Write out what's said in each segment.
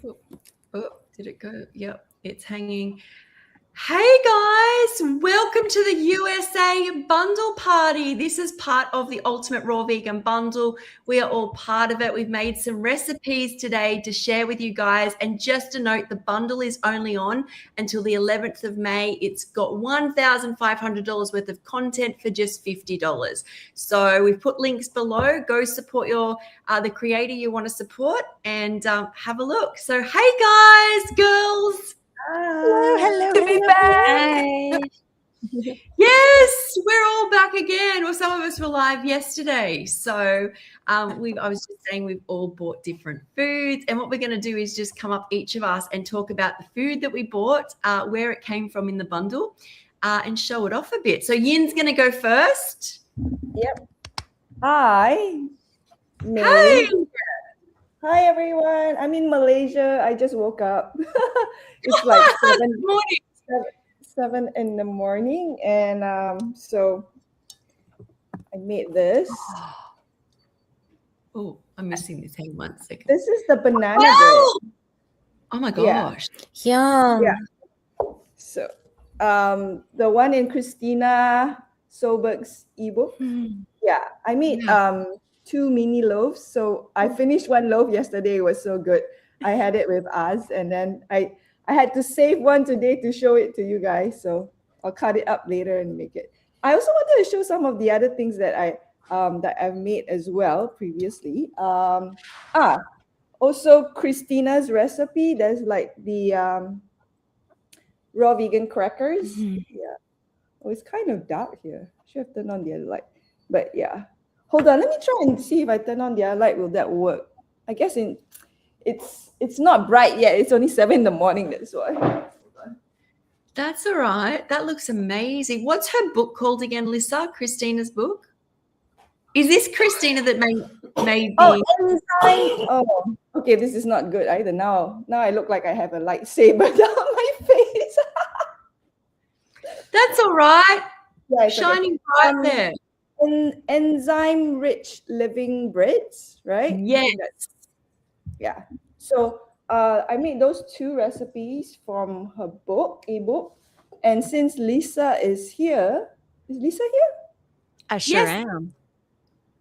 Oh, did it go? Yep, it's hanging. Hey guys, welcome to the USA bundle party. This is part of the Ultimate Raw Vegan Bundle. We are all part of it. We've made some recipes today to share with you guys. And just a note, the bundle is only on until the 11th of May. It's got $1,500 worth of content for just $50. So we've put links below. Go support the creator you want to support and have a look. So hey guys, girls. Hello. To be back. Hi. Yes, we're all back again. Well, some of us were live yesterday. So I was just saying we've all bought different foods. And what we're going to do is just come up, each of us, and talk about the food that we bought, where it came from in the bundle, and show it off a bit. So Yin's going to go first. Yep. Hi. Hey. Hi, everyone. I'm in Malaysia. I just woke up. It's like 7 in the morning. And so I made this. Oh, I'm missing this. Hang on 1 second. This is the banana bread. Oh my gosh. Yum. Yeah. So the one in Christina Solberg's ebook. Yeah, I made 2 mini loaves. So I finished 1 loaf yesterday. It was so good. I had it with us, and then I had to save one today to show it to you guys. So I'll cut it up later and make it. I also wanted to show some of the other things that I've made as well previously. Also Christina's recipe. There's like the raw vegan crackers. Yeah. Oh, it's kind of dark here. Should have turned on the other light. But yeah. Hold on, let me try and see if I turn on the other light. Will that work? I guess it's not bright yet. It's only 7 in the morning. That's why. That's all right. That looks amazing. What's her book called again, Lissa? Christina's book? Is this Christina that made the... Oh, enzyme. Oh, okay. This is not good either. Now I look like I have a lightsaber down my face. That's all right. Yeah, shining bright there. Enzyme-rich living breads, right? Yes. Yeah. So I made those 2 recipes from her book, ebook. And since Lissa is here, is Lissa here? I sure am.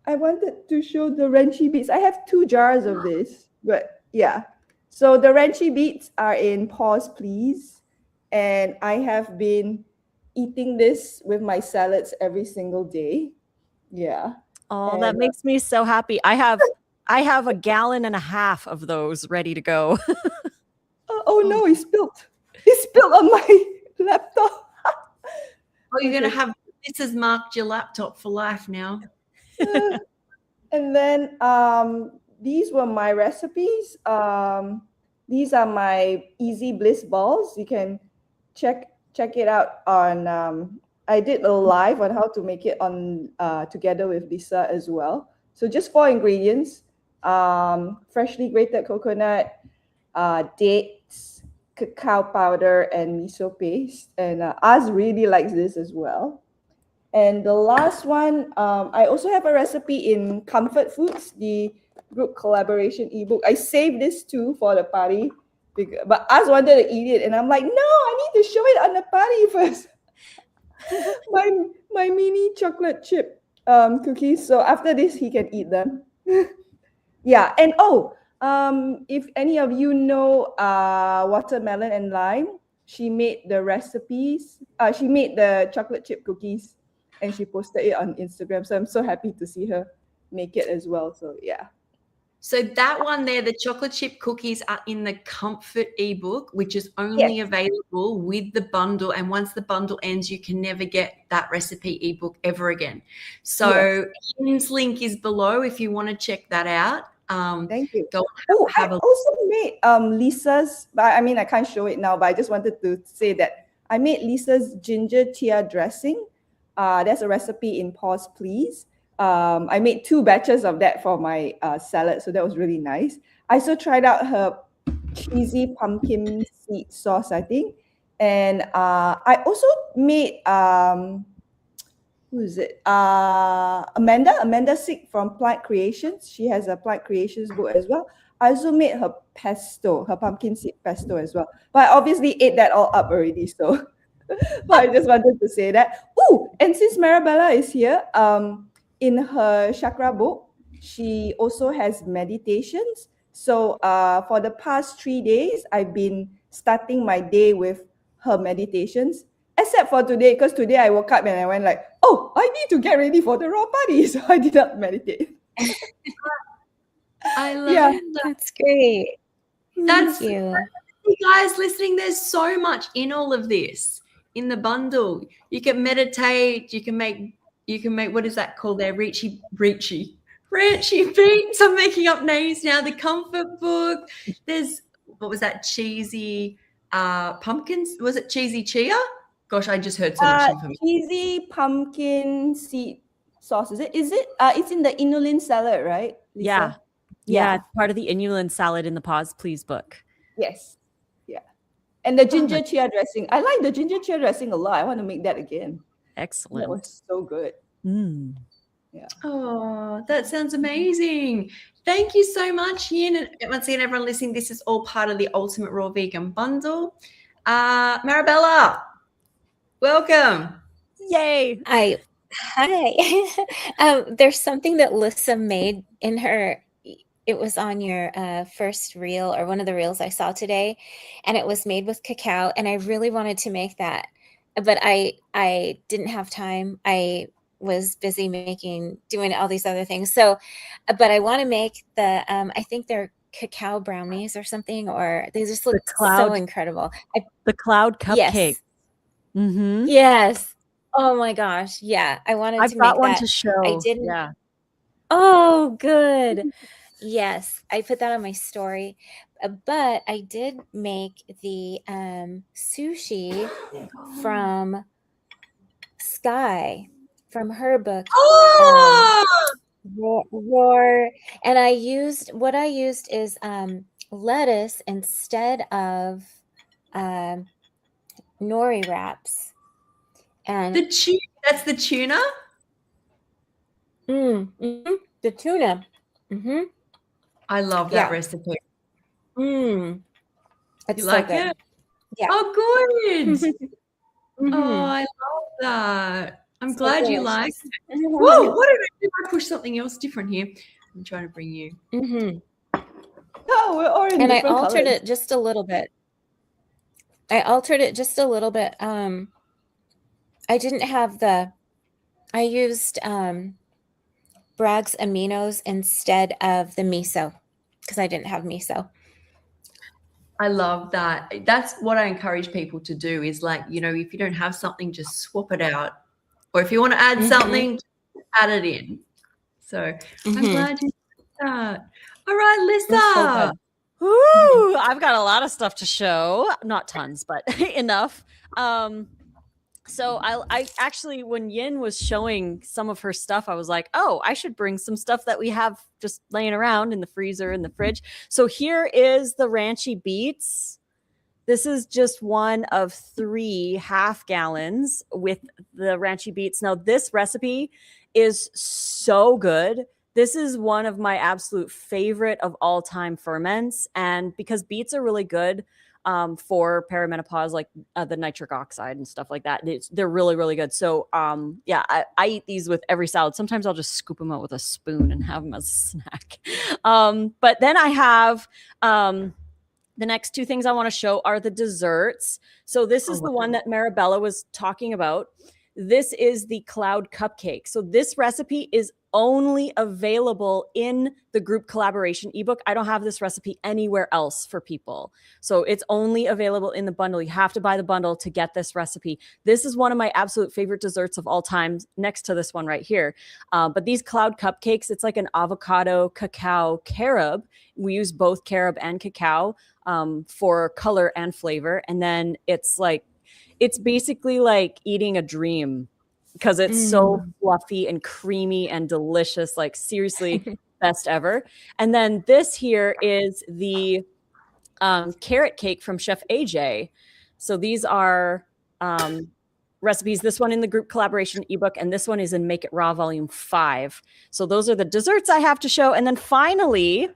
I wanted to show the Renchi beets. I have 2 jars of this, but yeah. So the Renchi beets are in Pause Please. And I have been eating this with my salads every single day. Yeah. Oh, that makes me so happy. I have 1.5 gallons of those ready to go. Oh no, it spilled. It spilled on my laptop. Oh, you're going to have, this has marked your laptop for life now. And then these were my recipes. These are my Easy Bliss balls. You can check it out on I did a live on how to make it on together with Lissa as well. So just 4 ingredients: freshly grated coconut, dates, cacao powder, and miso paste. And Az really likes this as well. And the last one, I also have a recipe in Comfort Foods, the group collaboration ebook. I saved this too for the party, but Az wanted to eat it, and I'm like, no, I need to show it on the party first. my mini chocolate chip cookies. So after this, he can eat them. Yeah, and if any of you know Watermelon and Lime, she made the recipes. She made the chocolate chip cookies, and she posted it on Instagram. So I'm so happy to see her make it as well. So yeah. So that one there, the chocolate chip cookies are in the Comfort ebook, which is only available with the bundle. And once the bundle ends, you can never get that recipe ebook ever again. So Yin's link is below if you want to check that out. Thank you. Go I also made Lissa's, I mean, I can't show it now, but I just wanted to say that I made Lissa's ginger chia dressing. There's a recipe in Pause Please. I made 2 batches of that for my salad, so that was really nice. I also tried out her cheesy pumpkin seed sauce, I think. And I also made who is it? Amanda Sick from Plant Creations. She has a Plant Creations book as well. I also made her pesto, her pumpkin seed pesto as well. But I obviously ate that all up already, so but I just wanted to say that. Oh, and since Marabella is here, in her chakra book, she also has meditations. So for the past 3 days, I've been starting my day with her meditations, except for today, because today I woke up and I went like, oh, I need to get ready for the raw party. So I did not meditate. I love Yeah. that. That's great. That's Thank you. you guys listening. There's so much in all of this in the bundle. You can meditate. You can make. What is that called? There, Ranchy beats. I'm making up names now. The comfort book. There's what was that cheesy pumpkins? Was it cheesy chia? Gosh, I just heard so much information. Cheesy pumpkin seed sauce. Is it? It's in the inulin salad, right, Lisa? Yeah, it's part of the inulin salad in the Pause Please book. Yes. Yeah. And the ginger chia dressing. I like the ginger chia dressing a lot. I want to make that again. Excellent. That was so good. Mm. Yeah. Oh, that sounds amazing. Thank you so much, Yin. And once again, everyone listening, this is all part of the Ultimate Raw Vegan Bundle. Marabella, welcome. Yay. Hi. There's something that Lissa made in her. It was on your first reel or one of the reels I saw today, and it was made with cacao. And I really wanted to make that, but I didn't have time. I was busy doing all these other things. So, but I want to make the, I think they're cacao brownies or something, or they just look so incredible. The cloud cupcake. Yes. Mm-hmm. Yes. Oh my gosh. Yeah. I wanted to I've make got one that. to show. I didn't. Yeah. Oh, good. Yes. I put that on my story, but I did make the sushi from Sky, from her book. Oh, Roar. And what I used is lettuce instead of nori wraps. And that's the tuna. The tuna. Mm-hmm. I love that recipe. It's You so like good. it? Yeah. Oh, good. Mhm. Oh, I love that. I'm So glad you delicious. like it. Whoa, what did I do? I push something else different here. I'm trying to bring you. Mm-hmm. Oh, we're all in And I different altered colors. it just a little bit. I didn't have I used Bragg's aminos instead of the miso because I didn't have miso. I love that. That's what I encourage people to do is like, if you don't have something, just swap it out. Or if you want to add something, add it in. So I'm glad you did that. All right, Lissa. Ooh, I've got a lot of stuff to show. Not tons, but enough. So I actually, when Yin was showing some of her stuff, I was like, oh, I should bring some stuff that we have just laying around in the freezer, in the fridge. So here is the Ranchy Beets. This is just one of 3 half gallons with the Ranchy Beets. Now, this recipe is so good. This is one of my absolute favorite of all time ferments. And because beets are really good for perimenopause, like the nitric oxide and stuff like that, they're really, really good. So yeah, I eat these with every salad. Sometimes I'll just scoop them out with a spoon and have them as a snack. But then I have the next 2 things I want to show are the desserts. So this is the one that Marabella was talking about. This is the cloud cupcake. So this recipe is only available in the group collaboration ebook. I don't have this recipe anywhere else for people. So it's only available in the bundle. You have to buy the bundle to get this recipe. This is one of my absolute favorite desserts of all time, next to this one right here. But these cloud cupcakes, it's like an avocado cacao carob. We use both carob and cacao for color and flavor. And then it's basically like eating a dream because it's so fluffy and creamy and delicious, like seriously best ever. And then this here is the carrot cake from Chef AJ. So these are recipes. This one in the group collaboration ebook, and this one is in Make It Raw Volume 5. So those are the desserts I have to show. And then finally,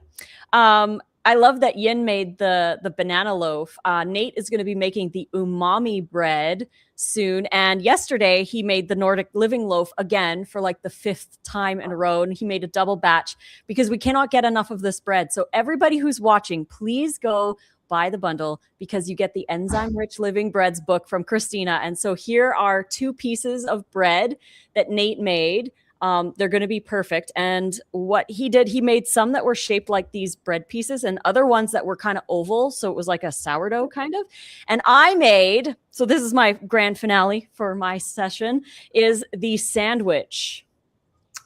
I love that Yin made the banana loaf. Nate is going to be making the umami bread soon. And yesterday he made the Nordic living loaf again for like the 5th time in a row. And he made a double batch because we cannot get enough of this bread. So everybody who's watching, please go buy the bundle because you get the Enzyme Rich Living Breads book from Christina. And so here are 2 pieces of bread that Nate made. They're going to be perfect. And what he did, he made some that were shaped like these bread pieces and other ones that were kind of oval. So it was like a sourdough kind of. And I made, so this is my grand finale for my session, is the sandwich.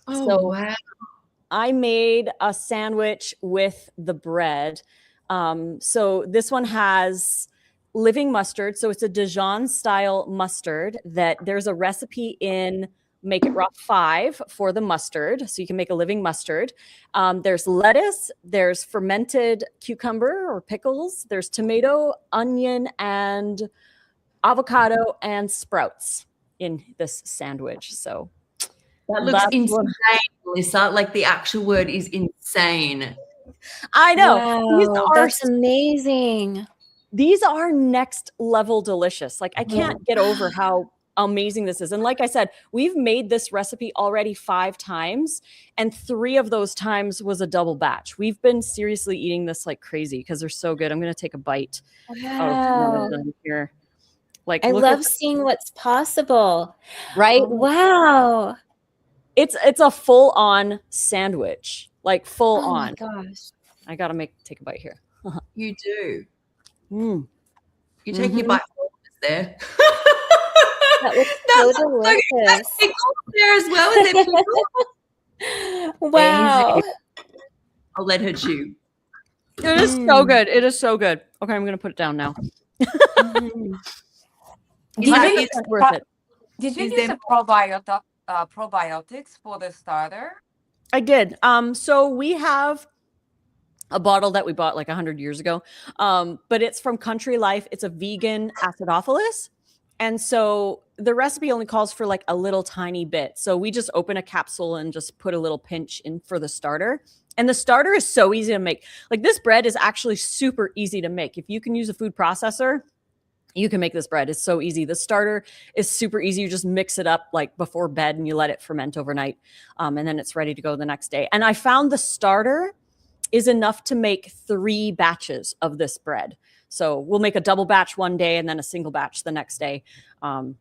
Oh, So wow. I made a sandwich with the bread. So this one has living mustard. So it's a Dijon style mustard that there's a recipe in Make It Raw 5 for the mustard. So you can make a living mustard. There's lettuce, there's fermented cucumber or pickles, there's tomato, onion, and avocado and sprouts in this sandwich. So that looks insane, Lissa. Like the actual word is insane. I know. Wow, that's amazing. These are next level delicious. Like I can't get over how amazing this is. And like I said, we've made this recipe already 5 times and 3 of those times was a double batch. We've been seriously eating this like crazy because they're so good. I'm going to take a bite of one of them here. Like I love seeing what's possible. Right? Wow. It's a full on sandwich, like full on. Oh my gosh. I got to take a bite here. You do. Mm. You take your bite there. That looks so delicious. There as well as it. Wow. I'll let her chew. It is so good. It is so good. Okay, I'm going to put it down now. It's worth it. Did you use a probiotics for the starter? I did. So we have a bottle that we bought like 100 years ago, but it's from Country Life. It's a vegan acidophilus. And so the recipe only calls for like a little tiny bit. So we just open a capsule and just put a little pinch in for the starter. And the starter is so easy to make. Like this bread is actually super easy to make. If you can use a food processor, you can make this bread. It's so easy. The starter is super easy. You just mix it up like before bed and you let it ferment overnight. And then it's ready to go the next day. And I found the starter is enough to make 3 batches of this bread. So we'll make a double batch one day and then a single batch the next day. And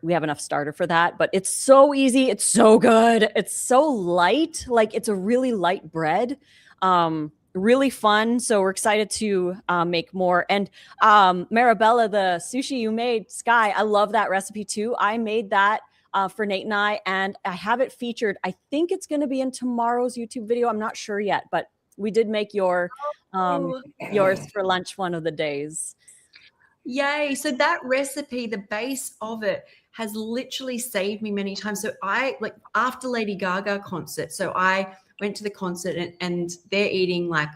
we have enough starter for that, but it's so easy. It's so good. It's so light. Like it's a really light bread. Really fun. So we're excited to make more. And Marabella, the sushi you made, Sky, I love that recipe too. I made that for Nate and I have it featured. I think it's going to be in tomorrow's YouTube video. I'm not sure yet, but we did make yours for lunch one of the days. Yay. So that recipe, the base of it has literally saved me many times. So I like after Lady Gaga concert. So I went to the concert and they're eating like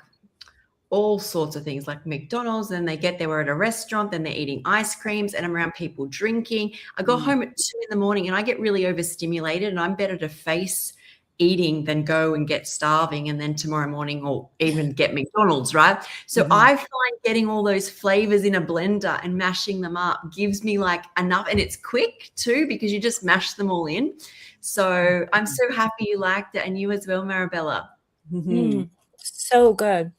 all sorts of things like McDonald's. And they get there, we're at a restaurant, then they're eating ice creams and I'm around people drinking. I go home at 2 a.m. and I get really overstimulated and I'm better to face eating than go and get starving and then tomorrow morning or even get McDonald's, right? So I find getting all those flavors in a blender and mashing them up gives me like enough, and it's quick too because you just mash them all in. So I'm so happy you liked it, and you as well, Marabella. So good.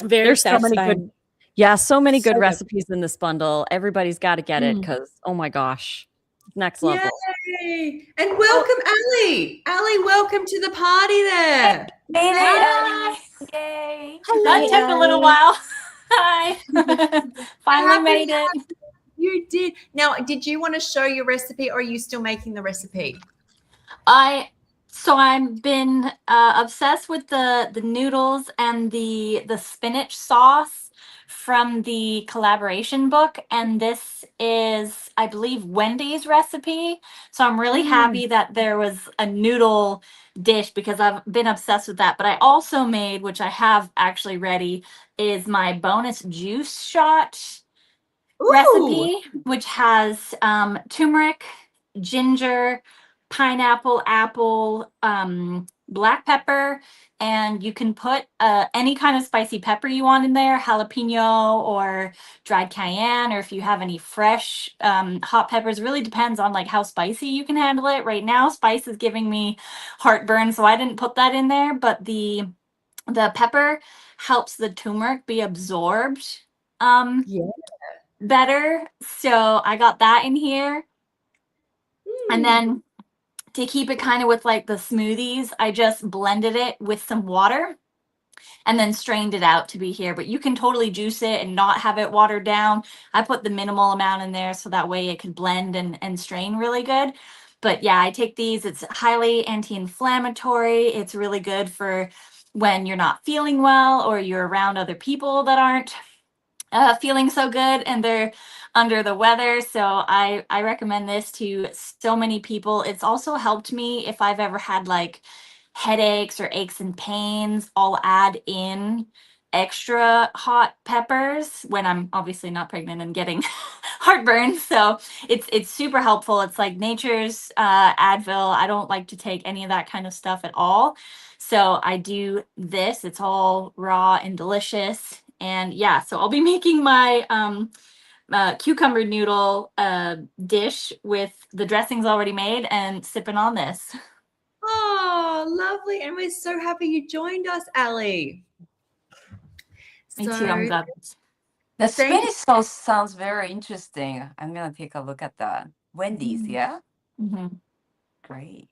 Very There's satisfying. so many good, so many good recipes in this bundle. Everybody's got to get it because oh my gosh, next level. Yay. And welcome, Ali. Ali, welcome to the party there. Hi. Yay. Hello, That took a little while. Hi. Finally made it. You did. Now, did you want to show your recipe or are you still making the recipe? So I've been obsessed with the noodles and the spinach sauce from the collaboration book, and this is, I believe, Wendy's recipe. So I'm really happy that there was a noodle dish because I've been obsessed with that. But I also made, which I have actually ready, is my bonus juice shot recipe, which has turmeric, ginger, pineapple, apple, black pepper, and you can put any kind of spicy pepper you want in there, jalapeno or dried cayenne, or if you have any fresh hot peppers. Really depends on like how spicy you can handle it. Right now, spice is giving me heartburn, so I didn't put that in there, but the pepper helps the turmeric be absorbed Yeah. better. So I got that in here. And then to keep it kind of with like the smoothies, I just blended it with some water and then strained it out to be here. But you can totally juice it and not have it watered down. I put the minimal amount in there so that way it could blend and strain really good. But yeah, I take these. It's highly anti-inflammatory. It's really good for when you're not feeling well or you're around other people that aren't feeling so good and they're under the weather. So I recommend this to so many people. It's also helped me if I've ever had like headaches or aches and pains. I'll add in extra hot peppers when I'm obviously not pregnant and getting heartburn. So it's super helpful. It's like nature's Advil. I don't like to take any of that kind of stuff at all. So I do this. It's all raw and delicious. And yeah, so I'll be making my cucumber noodle dish with the dressings already made and sipping on this. Oh, lovely. And we're so happy you joined us, Ali. Me too. I'm glad. The Thank Spanish sauce sounds very interesting. I'm gonna take a look at that. Wendy's, yeah? Mm-hmm. Great.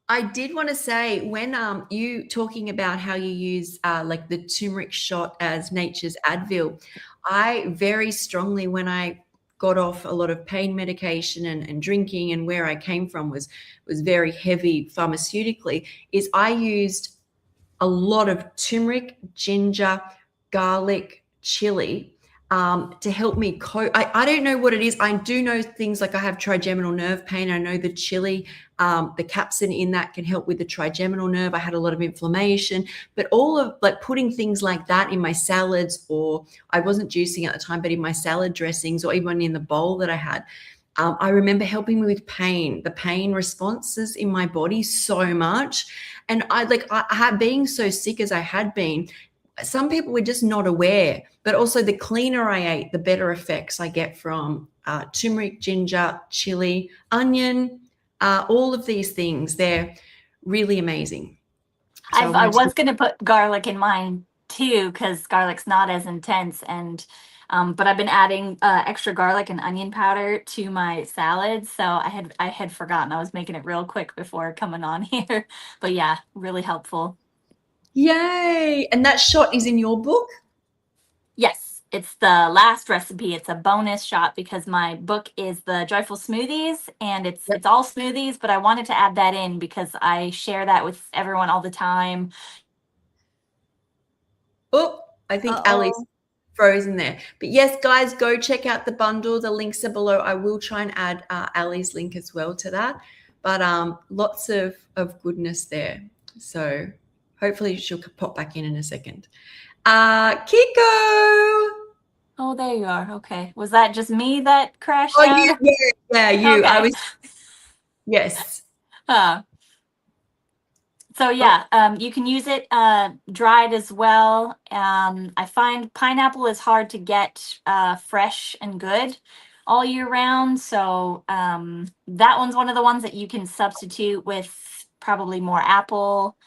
I did want to say when you talking about how you use like the turmeric shot as nature's Advil, I very strongly, when I got off a lot of pain medication and drinking, and where I came from was very heavy pharmaceutically, is I used a lot of turmeric, ginger, garlic, chili to help me cope. I don't know what it is. I do know things like I have trigeminal nerve pain. I know the chili, the capsaicin in that can help with the trigeminal nerve. I had a lot of inflammation, but all of like putting things like that in my salads, or I wasn't juicing at the time, but in my salad dressings, or even in the bowl that I had, I remember helping me with pain, the pain responses in my body so much. And I had, being so sick as I had been, some people were just not aware, but also the cleaner I ate, the better effects I get from turmeric, ginger, chili, onion, all of these things. They're really amazing. So I was going to put garlic in mine too, because garlic's not as intense. And but I've been adding extra garlic and onion powder to my salads. So I had forgotten. I was making it real quick before coming on here. But yeah, really helpful. Yay. And that shot is in your book? Yes, it's the last recipe. It's a bonus shot because my book is the Joyful Smoothies, and it's all smoothies, but I wanted to add that in because I share that with everyone all the time. Oh, I think Ali's frozen there. But yes, guys, go check out the bundle. The links are below. I will try and add Ali's link as well to that. But lots of goodness there. So hopefully she'll pop back in a second. Kiko. Oh, there you are. Okay. Was that just me that crashed Oh, out? yeah, you. Okay. I was. Yes. So yeah, you can use it dried as well. I find pineapple is hard to get fresh and good all year round. So that one's one of the ones that you can substitute with probably more apple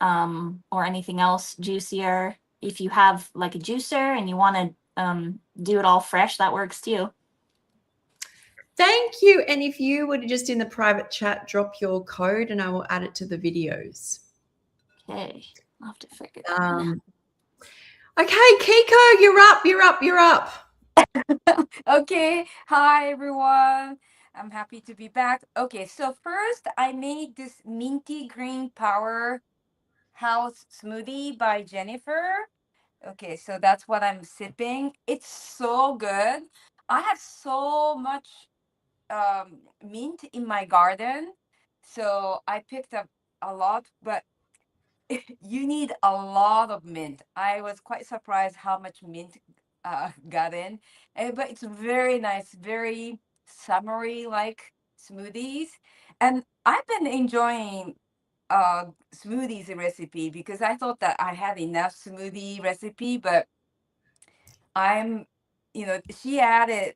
or anything else juicier. If you have like a juicer and you want to do it all fresh, that works too. Thank you. And if you would just in the private chat, drop your code and I will add it to the videos. Okay. I'll have to figure that out. Okay, Kiko, you're up. Okay, hi everyone. I'm happy to be back. Okay, so first I made this minty green powerhouse smoothie by Jennifer. Okay, so that's what I'm sipping. It's so good. I have so much mint in my garden, so I picked up a lot, but you need a lot of mint. I was quite surprised how much mint got in, but it's very nice, very summery like smoothies, and I've been enjoying smoothies recipe because I thought that I had enough smoothie recipe, but I'm, she added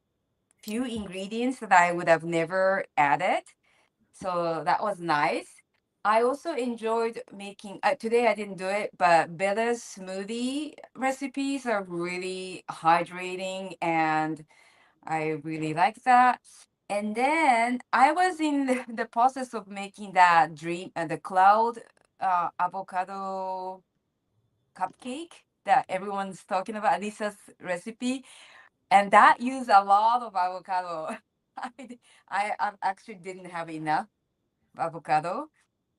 few ingredients that I would have never added. So that was nice. I also enjoyed making, today I didn't do it, but Bella's smoothie recipes are really hydrating and I really like that. And then I was in the process of making that the cloud avocado cupcake that everyone's talking about, Lissa's recipe. And that used a lot of avocado. I actually didn't have enough avocado.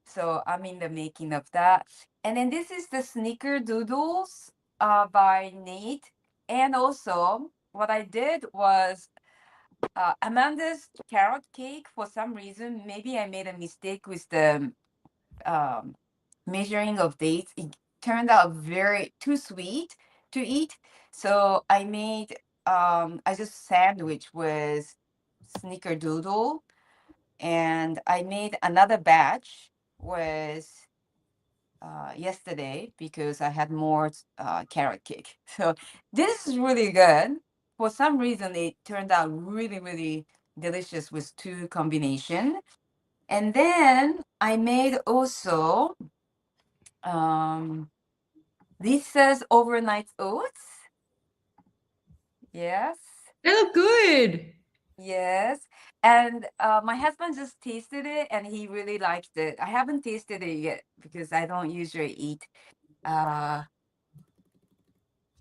So I'm in the making of that. And then this is the snickerdoodles by Nate. And also what I did was Amanda's carrot cake. For some reason, maybe I made a mistake with the um, measuring of dates. It turned out very too sweet to eat. So I made I just sandwich with snickerdoodle, and I made another batch with yesterday because I had more carrot cake. So this is really good. For some reason, it turned out really, really delicious with two combination. And then I made also Lissa's overnight oats. Yes. They look good. Yes. And my husband just tasted it and he really liked it. I haven't tasted it yet because I don't usually eat. Uh,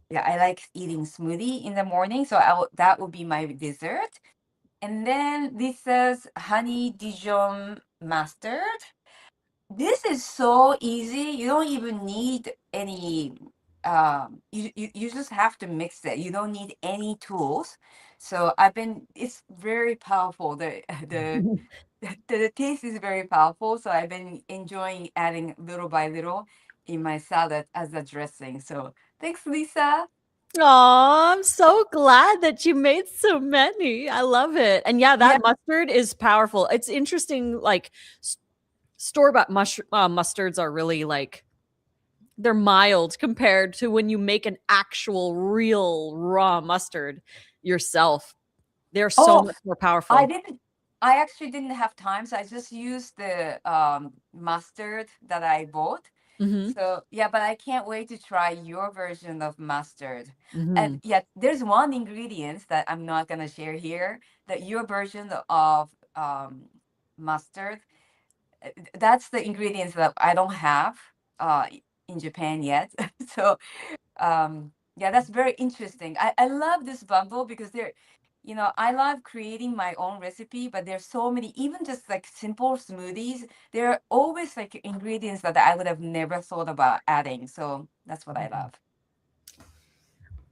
yeah, I like eating smoothie in the morning, so that would be my dessert. And then this is honey Dijon mustard. This is so easy. You don't even need any. You just have to mix it. You don't need any tools. So it's very powerful. The taste is very powerful. So I've been enjoying adding little by little in my salad as a dressing. So thanks, Lisa. Oh, I'm so glad that you made so many. I love it. And yeah, that mustard is powerful. It's interesting. Like store-bought mustards are really like they're mild compared to when you make an actual real raw mustard yourself. They're so much more powerful. I actually didn't have time, so I just used the mustard that I bought. So yeah, but I can't wait to try your version of mustard. And yeah, there's one ingredient that I'm not gonna share here. That your version of mustard, that's the ingredients that I don't have in Japan yet. So yeah, that's very interesting. I love this bundle because I love creating my own recipe, but there's so many, even just like simple smoothies, there are always like ingredients that I would have never thought about adding. So that's what I love.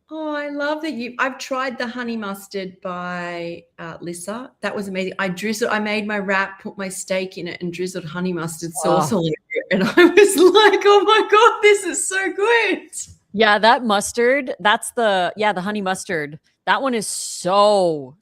Oh, I love that I've tried the honey mustard by Lissa. That was amazing. I made my wrap, put my steak in it, and drizzled honey mustard sauce all over it. And I was like, oh my God, this is so good. Yeah, that mustard, that's the honey mustard. That one is so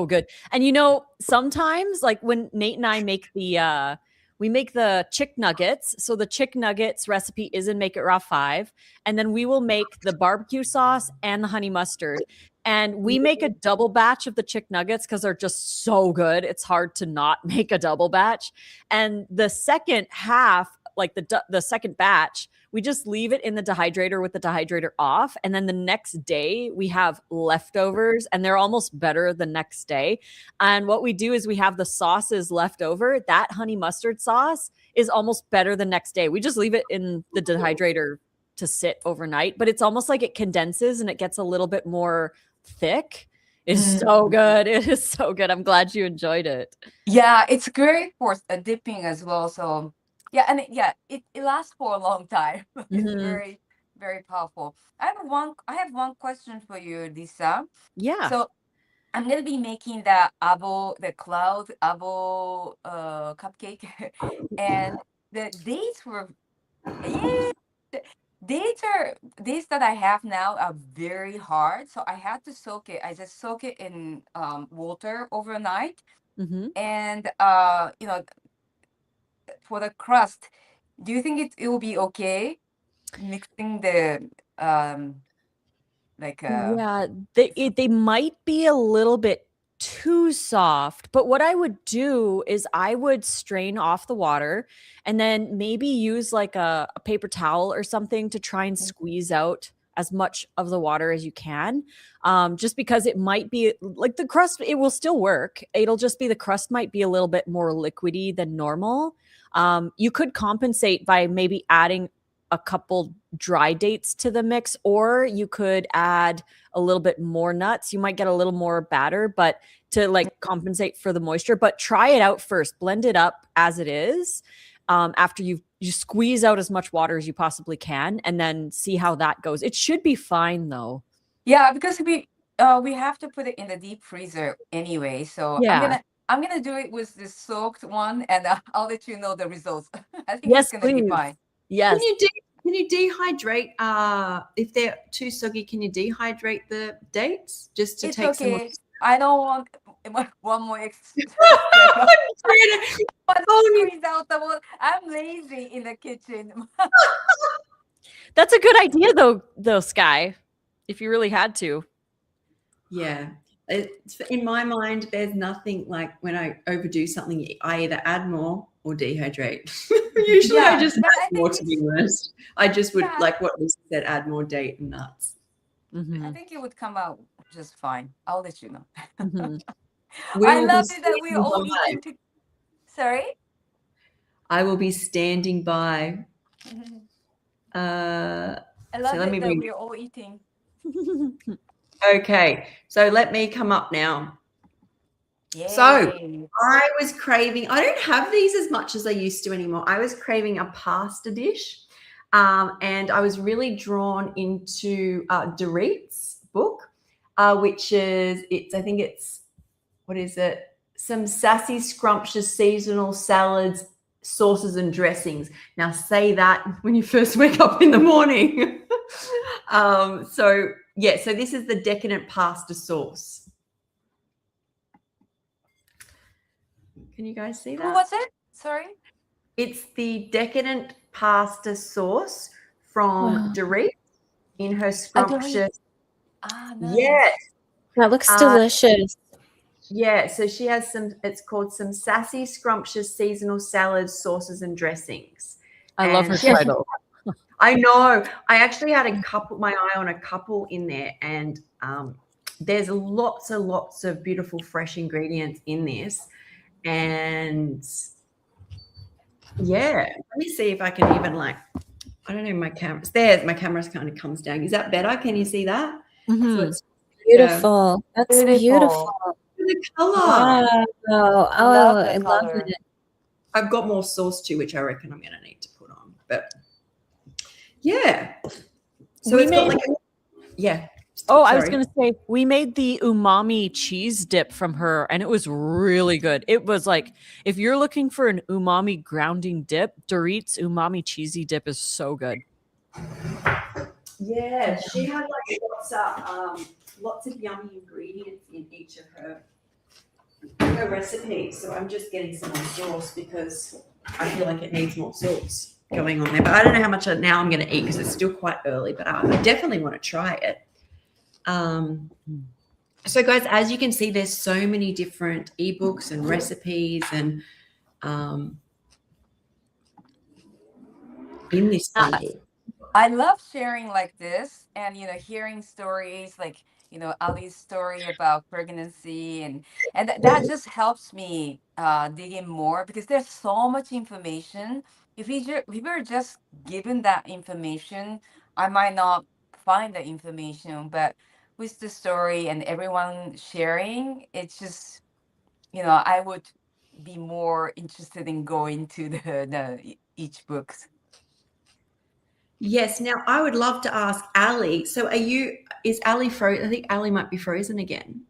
good. And sometimes like when Nate and I make we make the chick nuggets. So the chick nuggets recipe is in Make It Raw 5. And then we will make the barbecue sauce and the honey mustard. And we make a double batch of the chick nuggets because they're just so good. It's hard to not make a double batch. And the second half, like the second batch, we just leave it in the dehydrator with the dehydrator off. And then the next day we have leftovers and they're almost better the next day. And what we do is we have the sauces left over. That honey mustard sauce is almost better the next day. We just leave it in the dehydrator to sit overnight, but it's almost like it condenses and it gets a little bit more thick. It's so good. It is so good. I'm glad you enjoyed it. Yeah, it's great for dipping as well. So yeah, and it lasts for a long time. It's very, very powerful. I have one question for you, Lissa. Yeah. So I'm gonna be making the cloud avo cupcake, and the dates were dates that I have now are very hard. So I had to soak it. I just soak it in water overnight, and for the crust, Do you think it will be okay mixing the like Yeah, they might be a little bit too soft, but what I would do is I would strain off the water and then maybe use like a paper towel or something to try and squeeze out as much of the water as you can. Just because it might be like the crust, it will still work. It'll just be the crust might be a little bit more liquidy than normal. You could compensate by maybe adding a couple dry dates to the mix, or you could add a little bit more nuts. You might get a little more batter, but to like compensate for the moisture. But try it out first. Blend it up as it is. After you squeeze out as much water as you possibly can, and then see how that goes. It should be fine though. yeah, because we have to put it in the deep freezer anyway. So Yeah. I'm gonna do it with the soaked one, and I'll let you know the results. I think Yes, it's gonna be please. fine. Yes. Can you dehydrate if they're too soggy? Can you dehydrate the dates just to It's take some? okay. I don't want one more extra. Squeeze out the water. I'm lazy in the kitchen. That's a good idea though, Sky, if you really had to. Yeah. In my mind, there's nothing like when I overdo something, I either add more or dehydrate. Usually I just add more, to be honest. I just would, like what Lisa said, add more date and nuts. Mm-hmm. I think it would come out just fine. I'll let you know. Mm-hmm. I love it that we're all eating. Sorry? I will be standing by. I love it that we're all eating. Okay, so let me come up now. Yay. So I was craving, I don't have these as much as I used to anymore. I was craving a pasta dish, and I was really drawn into Dorit's book, which is, I think it's, what is it? Some sassy, scrumptious seasonal salads, sauces and dressings. Now say that when you first wake up in the morning. So this is the decadent pasta sauce. Can you guys see that? Who was it? Sorry? It's the decadent pasta sauce from Dorit in her scrumptious. Nice. Yes. That looks delicious. Yeah, so she has it's called some sassy, scrumptious seasonal salads, sauces and dressings. I love her title. I know. I actually had my eye on a couple in there, and there's lots and lots of beautiful fresh ingredients in this. And yeah, let me see if I can even I don't know, my camera's there. My camera kind of comes down. Is that better? Can you see that? Mm-hmm. So it's Beautiful. That's beautiful. The color. Wow. I love it. I've got more sauce too, which I reckon I'm going to need to put on. But yeah. So it's got yeah. Oh, I was going to say, we made the umami cheese dip from her, and it was really good. It was like, if you're looking for an umami grounding dip, Dorit's umami cheesy dip is so good. Yeah, she had lots of yummy ingredients in each of her recipes. So I'm just getting some more sauce because I feel like it needs more sauce going on there. But I don't know how much now I'm going to eat because it's still quite early, but I definitely want to try it. So guys, as you can see, there's so many different ebooks and recipes and in this bundle. I love sharing like this and hearing stories like Ali's story about pregnancy and that just helps me dig in more because there's so much information. If we were just given that information, I might not find the information, but with the story and everyone sharing, it's just I would be more interested in going to the each books. Yes. Now I would love to ask Ali. So is Ali frozen? I think Ali might be frozen again.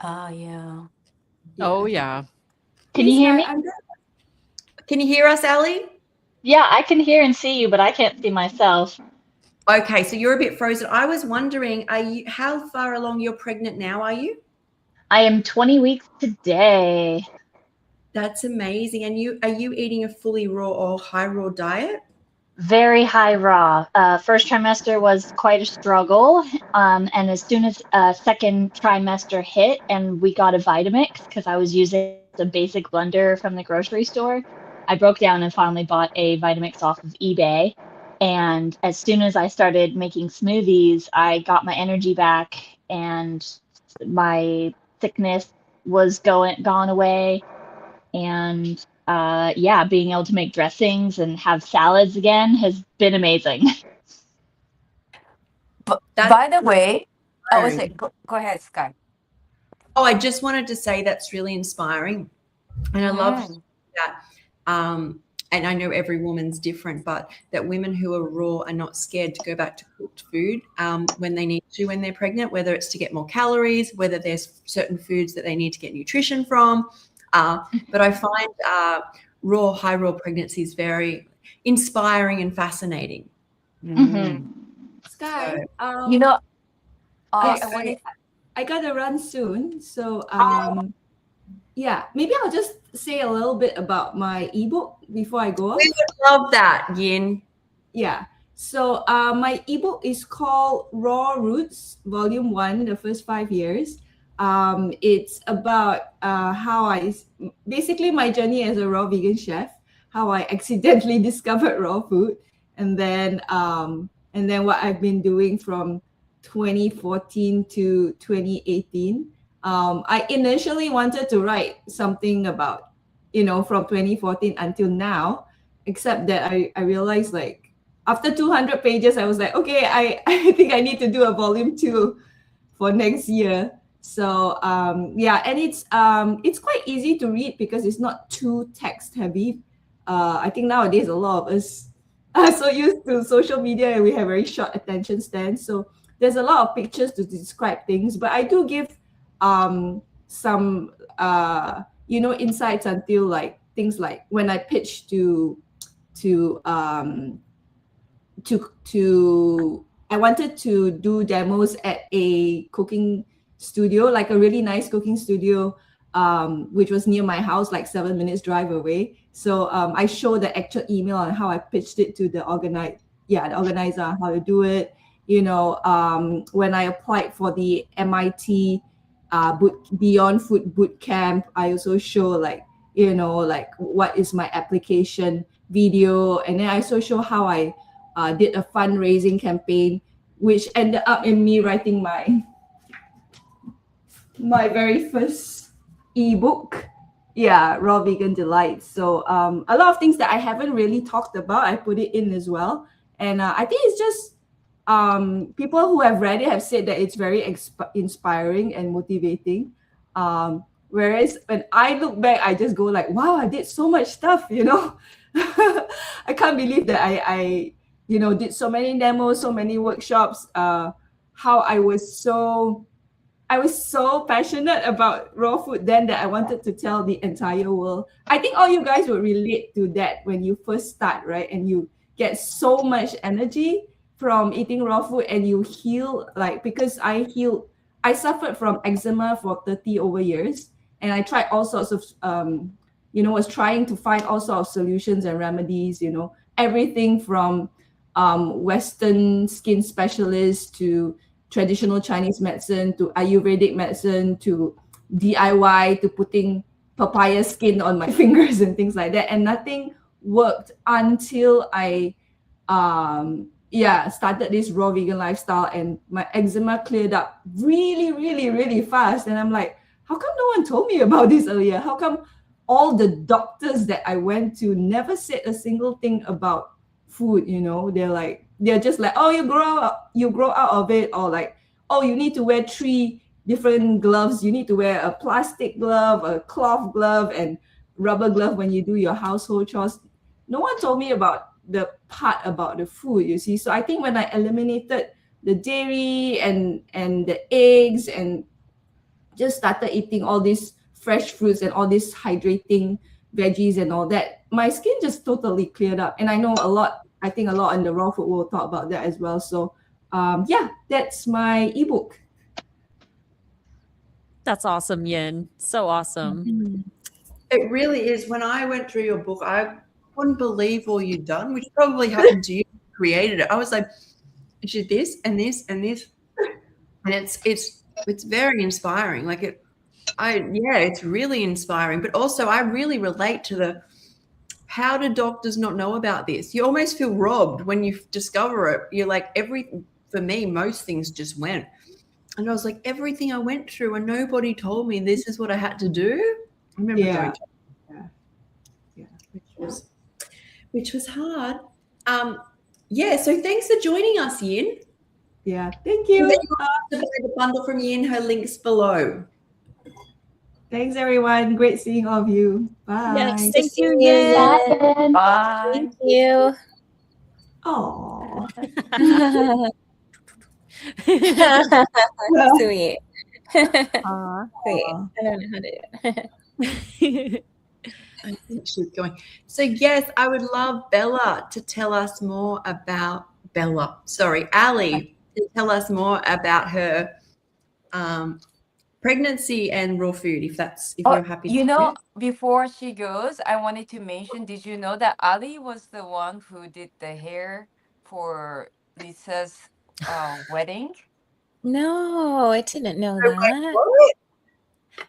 Yeah. Oh yeah. Can you hear me? Can you hear us, Ali? Yeah, I can hear and see you, but I can't see myself. Okay, so you're a bit frozen. I was wondering, how far along you're pregnant now, are you? I am 20 weeks today. That's amazing. And are you eating a fully raw or high raw diet? Very high raw. First trimester was quite a struggle. And as soon as second trimester hit and we got a Vitamix, because I was using the basic blender from the grocery store, I broke down and finally bought a Vitamix off of eBay. And as soon as I started making smoothies, I got my energy back and my sickness was gone away. And yeah, being able to make dressings and have salads again has been amazing. But That's by the way, I was inspiring. like, go ahead, Sky. Oh, I just wanted to say that's really inspiring. And I love that. And I know every woman's different, but that women who are raw are not scared to go back to cooked food when they need to when they're pregnant, whether it's to get more calories, whether there's certain foods that they need to get nutrition from. But I find high raw pregnancy is very inspiring and fascinating. Mm-hmm. Sky, You know, I gotta run soon. So yeah, maybe I'll just say a little bit about my ebook before I go. We would love that, Yin. Yeah. So my ebook is called Raw Roots, Volume 1, the first 5 years. It's about how basically my journey as a raw vegan chef, how I accidentally discovered raw food, and then what I've been doing from 2014 to 2018. I initially wanted to write something about, from 2014 until now, except that I realized, like, after 200 pages, I was like, okay, I think I need to do a volume 2 for next year. So yeah, and it's quite easy to read because it's not too text heavy. I think nowadays a lot of us are so used to social media and we have very short attention spans. So there's a lot of pictures to describe things, but I do give some insights until, like, things like when I pitched to I wanted to do demos at a cooking studio, like a really nice cooking studio, which was near my house, like 7 minutes drive away. So I showed the actual email on how I pitched it to the organizer on how to do it. When I applied for the MIT Beyond Food Boot Camp, I also show, like what is my application video, and then I also show how I did a fundraising campaign, which ended up in me writing my very first ebook, Raw Vegan Delights. So a lot of things that I haven't really talked about, I put it in as well. And I think it's just people who have read it have said that it's very inspiring and motivating. Whereas when I look back, I just go like, wow, I did so much stuff, I can't believe that I did so many demos, so many workshops, how I was so passionate about raw food then that I wanted to tell the entire world. I think all you guys would relate to that when you first start, right? And you get so much energy from eating raw food and you heal, because I suffered from eczema for 30 over years, and I tried all sorts of was trying to find all sorts of solutions and remedies, everything from Western skin specialists to traditional Chinese medicine to Ayurvedic medicine to DIY to putting papaya skin on my fingers and things like that. And nothing worked until I started this raw vegan lifestyle, and my eczema cleared up really, really, really fast. And I'm like, how come no one told me about this earlier? How come all the doctors that I went to never said a single thing about food? They're just like, oh, you grow out of it, or like, oh, you need to wear 3 different gloves. You need to wear a plastic glove, a cloth glove, and rubber glove when you do your household chores. No one told me about the part about the food, you see. So I think when I eliminated the dairy and the eggs and just started eating all these fresh fruits and all these hydrating veggies and all that, my skin just totally cleared up. And I think a lot in the raw food will talk about that as well. So that's my ebook. That's awesome, Yin. So awesome. It really is. When I went through your book, I couldn't believe all you'd done, which probably happened to you. Created it. I was like, you did this and this and this, and it's very inspiring. Like it's really inspiring. But also, I really relate to the how do doctors not know about this? You almost feel robbed when you discover it. You're like for me, most things just went, and I was like, everything I went through, and nobody told me this is what I had to do. I remember going. Which was hard. So thanks for joining us, Yin. Yeah, thank you. To buy the bundle from Yin, her links below. Thanks, everyone. Great seeing all of you. Bye. Yes, thank you, Yin. Bye. Thank you. Oh. Sweet. Aw. Sweet. I don't know how to do it. I think she's going. So yes, I would love Bella to tell us more about Ali to tell us more about her pregnancy and raw food, if you're happy to. You know, before she goes, I wanted to mention, did you know that Ali was the one who did the hair for Lissa's wedding? No, I didn't know that.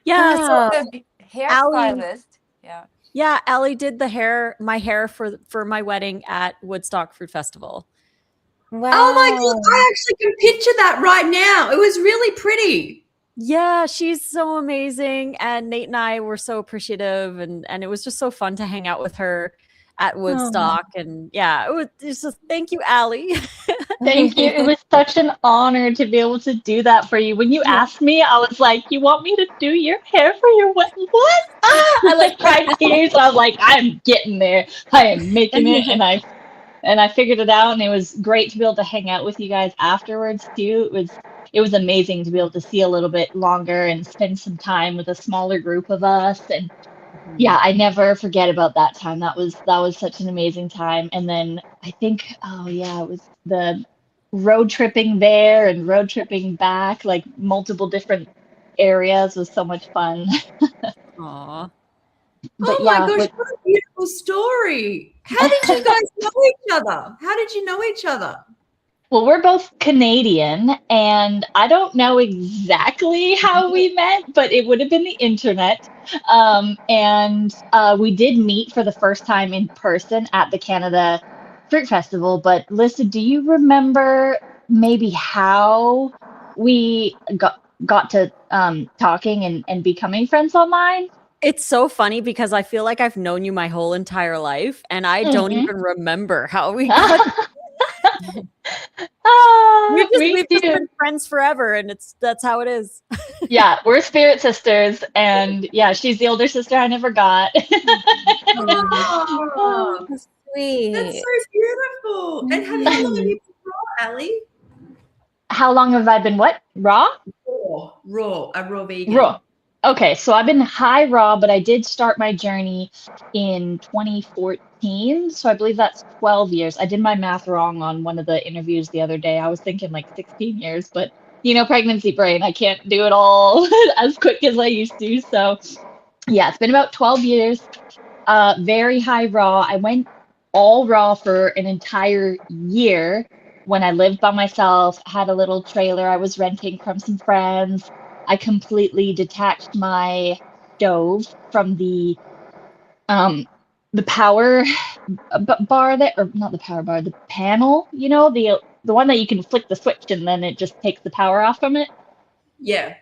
Yeah, Wow. so The hairstylist. Yeah. yeah, Allie did my hair for my wedding at Woodstock Fruit Festival. Wow. Oh my God, I actually can picture that right now. It was really pretty. Yeah, she's so amazing, and Nate and I were so appreciative, and it was just so fun to hang out with her at Woodstock. And yeah, it's just thank you, Allie. Thank you. It was such an honor to be able to do that for you. When you asked me, I was like, "You want me to do your hair for your wedding? What?" I like cried tears. I was like, "I'm getting there. I am making it." And I figured it out, and it was great to be able to hang out with you guys afterwards too. It was amazing to be able to see a little bit longer and spend some time with a smaller group of us. And yeah, I never forget about that time. That was such an amazing time. And then I think, it was the road tripping there and road tripping back, like multiple different areas, was so much fun. Aw. But oh my gosh, what a beautiful story. How did you guys know each other? How did you know each other? Well, we're both Canadian, and I don't know exactly how we met, but it would have been the internet. And we did meet for the first time in person at the Canada Fruit Festival. But Lissa, do you remember maybe how we got to talking and becoming friends online? It's so funny because I feel like I've known you my whole entire life, and I don't even remember how we got. We've just been friends forever, and that's how it is. Yeah, we're spirit sisters, and yeah, she's the older sister I never got. Oh, Sweet. that's so beautiful. And how long have you been raw, Ali? How long have I been what? Raw? A raw vegan. Raw. Okay, so I've been high raw, but I did start my journey in 2014. So I believe that's 12 years. I did my math wrong on one of the interviews the other day. I was thinking like 16 years, but pregnancy brain, I can't do it all as quick as I used to. So yeah, it's been about 12 years. Very high raw. I went all raw for an entire year when I lived by myself, had a little trailer I was renting from some friends. I completely detached my stove from the power bar or not the power bar, the panel, the one that you can flick the switch and then it just takes the power off from it. Yeah.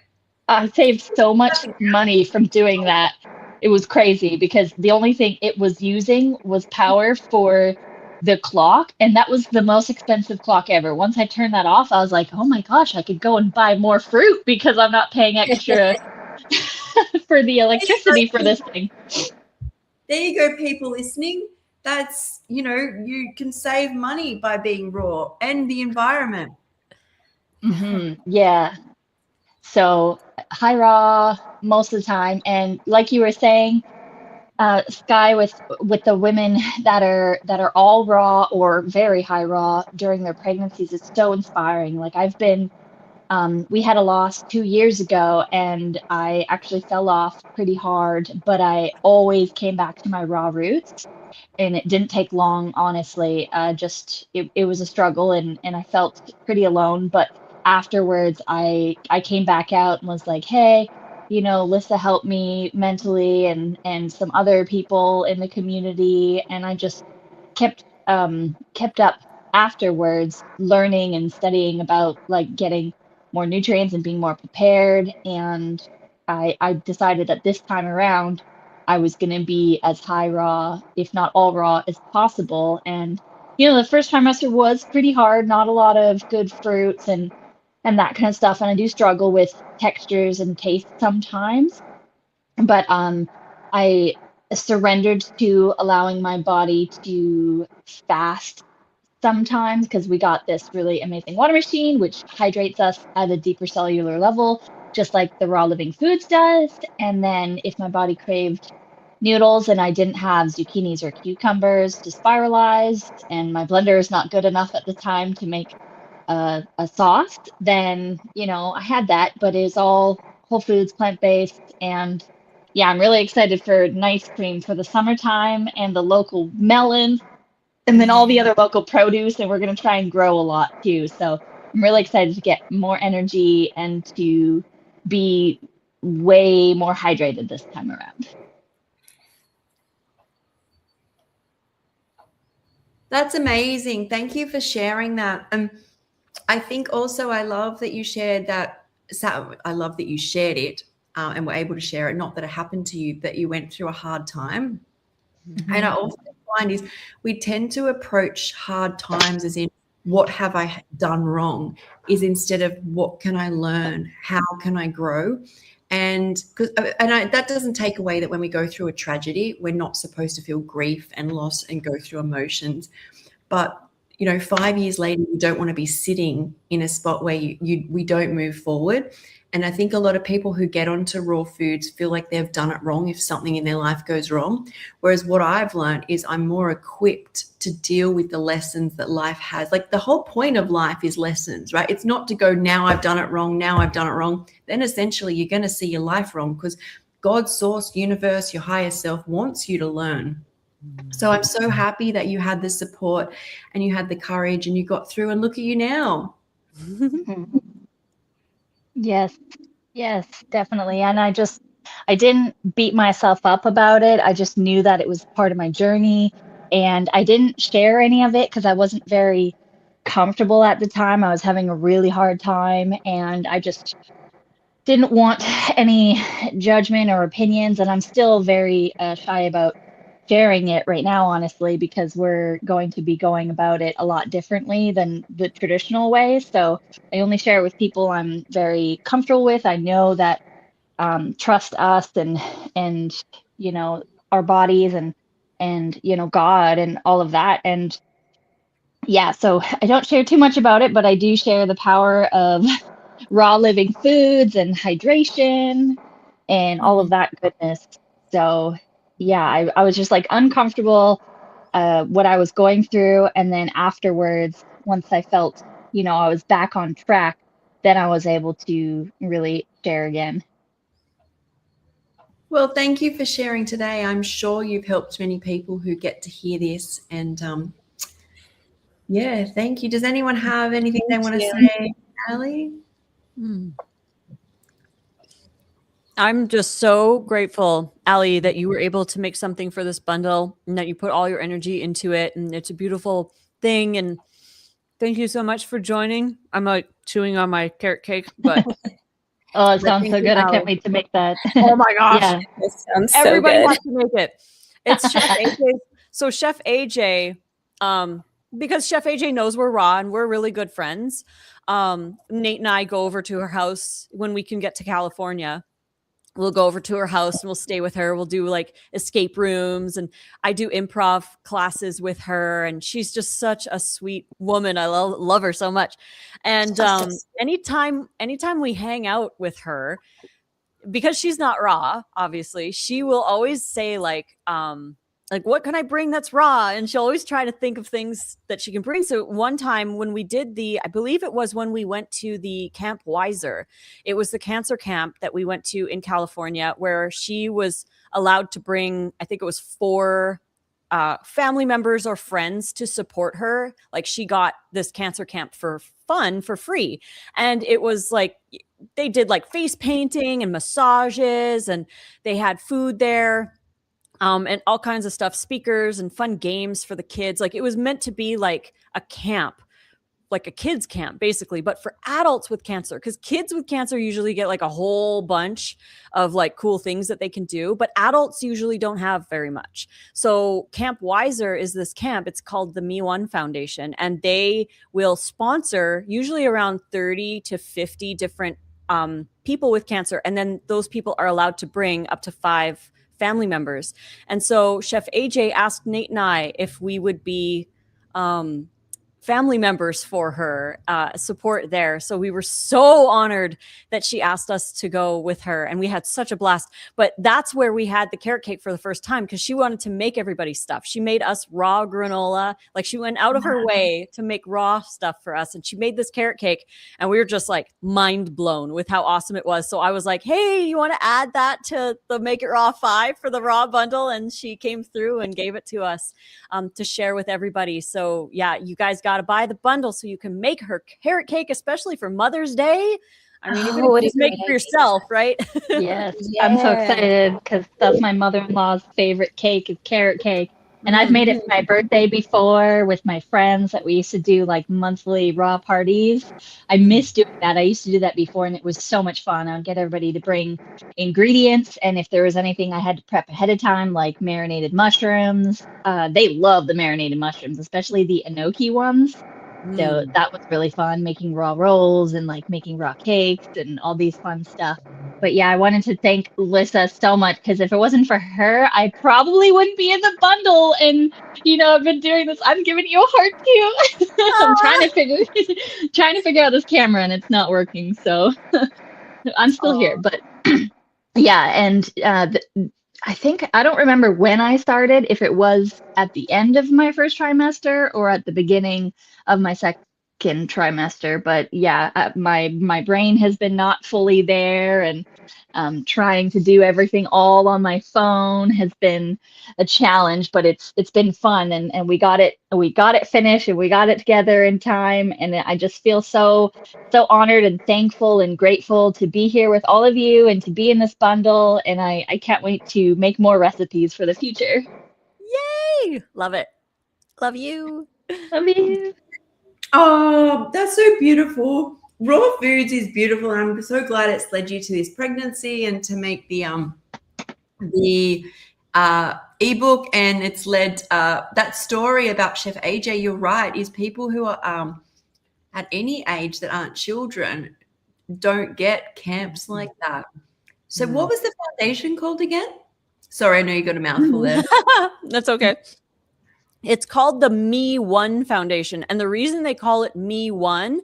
I saved so much money from doing that. It was crazy because the only thing it was using was power for the clock, and that was the most expensive clock ever. Once I turned that off, I was like, oh my gosh, I could go and buy more fruit because I'm not paying extra for the electricity for this thing. There you go, people listening. That's, you can save money by being raw and the environment. Yeah. So high raw most of the time. And like you were saying, Sky, with the women that are all raw or very high raw during their pregnancies, it's so inspiring. Like I've been we had a loss 2 years ago, and I actually fell off pretty hard, but I always came back to my raw roots, and it didn't take long, honestly. Just it was a struggle, and I felt pretty alone. But afterwards, I came back out and was like, hey, Lissa helped me mentally, and some other people in the community, and I just kept up afterwards, learning and studying about like getting more nutrients and being more prepared. And I decided that this time around I was going to be as high raw, if not all raw, as possible. And the first trimester was pretty hard, not a lot of good fruits and that kind of stuff. And I do struggle with textures and taste sometimes. But I surrendered to allowing my body to fast sometimes, because we got this really amazing water machine which hydrates us at a deeper cellular level, just like the raw living foods does. And then if my body craved noodles and I didn't have zucchinis or cucumbers to spiralize, and my blender is not good enough at the time to make a sauce, then I had that, but it's all whole foods, plant-based. And yeah, I'm really excited for nice cream for the summertime, and the local melons, and then all the other local produce, and we're going to try and grow a lot too. So I'm really excited to get more energy and to be way more hydrated this time around. That's amazing. Thank you for sharing that. And I think also I love that you shared that. I love that you shared it and were able to share it. Not that it happened to you, that you went through a hard time. Mm-hmm. And I also find is we tend to approach hard times as in, what have I done wrong, is instead of what can I learn, how can I grow. And that doesn't take away that when we go through a tragedy, we're not supposed to feel grief and loss and go through emotions. But 5 years later, you don't want to be sitting in a spot where we don't move forward. And I think a lot of people who get onto raw foods feel like they've done it wrong if something in their life goes wrong. Whereas what I've learned is I'm more equipped to deal with the lessons that life has. Like the whole point of life is lessons, right? It's not to go, now I've done it wrong, now I've done it wrong. Then essentially you're going to see your life wrong, because God's source, universe, your higher self wants you to learn. So I'm so happy that you had the support and you had the courage and you got through, and look at you now. Yes, definitely. And I didn't beat myself up about it. I just knew that it was part of my journey, and I didn't share any of it because I wasn't very comfortable at the time. I was having a really hard time, and I just didn't want any judgment or opinions. And I'm still very shy about sharing it right now, honestly, because we're going to be going about it a lot differently than the traditional way. So I only share it with people I'm very comfortable with. I know that trust us and our bodies and God and all of that. And yeah, so I don't share too much about it, but I do share the power of raw living foods and hydration and all of that goodness. So yeah, I was just like uncomfortable what I was going through. And then afterwards, once I felt, I was back on track, then I was able to really share again. Well, thank you for sharing today. I'm sure you've helped many people who get to hear this. And yeah, thank you. Does anyone have anything they want to say, Ali? I'm just so grateful, Ali, that you were able to make something for this bundle and that you put all your energy into it. And it's a beautiful thing. And thank you so much for joining. I'm like chewing on my carrot cake, but oh, it sounds so good. Ali. I can't wait to make that. Oh my gosh. Yeah. It sounds so Everybody good. wants to make it. It's Chef AJ. So Chef AJ, because Chef AJ knows we're raw and we're really good friends. Nate and I go over to her house when we can get to California. We'll go over to her house and we'll stay with her. We'll do like escape rooms, and I do improv classes with her. And she's just such a sweet woman. I love her so much. And anytime we hang out with her, because she's not raw, obviously, she will always say like like, what can I bring that's raw? And she'll always try to think of things that she can bring. So one time when we did I believe it was when we went to the Camp Wiser, it was the cancer camp that we went to in California, where she was allowed to bring, I think it was 4 family members or friends to support her. Like, she got this cancer camp for fun, for free. And it was like, they did like face painting and massages, and they had food there. And all kinds of stuff, speakers and fun games for the kids. Like, it was meant to be like a camp, like a kids camp, basically, but for adults with cancer, because kids with cancer usually get like a whole bunch of like cool things that they can do, but adults usually don't have very much. So Camp Wiser is this camp. It's called the Me One Foundation, and they will sponsor usually around 30 to 50 different people with cancer. And then those people are allowed to bring up to 5 family members. And so Chef AJ asked Nate and I if we would be family members for her, support there. So we were so honored that she asked us to go with her, and we had such a blast. But that's where we had the carrot cake for the first time, because she wanted to make everybody stuff. She made us raw granola. Like, she went out of her way to make raw stuff for us, and she made this carrot cake, and we were just like mind blown with how awesome it was. So I was like, hey, you want to add that to the Make It Raw 5 for the raw bundle? And she came through and gave it to us to share with everybody. So yeah, you guys got to buy the bundle so you can make her carrot cake, especially for Mother's Day. I mean, even if you just make it for yourself, right? Yes, I'm so excited because that's my mother-in-law's favorite cake is carrot cake. And I've made it for my birthday before with my friends that we used to do like monthly raw parties. I miss doing that. I used to do that before, and it was so much fun. I would get everybody to bring ingredients, and if there was anything I had to prep ahead of time, like marinated mushrooms, they love the marinated mushrooms, especially the enoki ones. So that was really fun, making raw rolls and like making raw cakes and all these fun stuff. But yeah, I wanted to thank Lissa so much, because if it wasn't for her, I probably wouldn't be in the bundle. And I've been doing this. I'm giving you a heart too. I'm trying to figure out this camera, and it's not working. So I'm still here. But yeah, and I don't remember when I started, if it was at the end of my first trimester or at the beginning of my second trimester. But yeah, my brain has been not fully there, and trying to do everything all on my phone has been a challenge, but it's been fun, and we got it finished, and we got it together in time, and I just feel so honored and thankful and grateful to be here with all of you and to be in this bundle, and I can't wait to make more recipes for the future. Yay! Love it. Love you. Love you. Oh, that's so beautiful. Raw foods is beautiful, and I'm so glad it's led you to this pregnancy and to make the ebook, and it's led that story about Chef AJ. You're right, is people who are at any age that aren't children don't get camps like that. So what was the foundation called again? Sorry, I know you got a mouthful there. That's okay. It's called the Me One Foundation. And the reason they call it Me One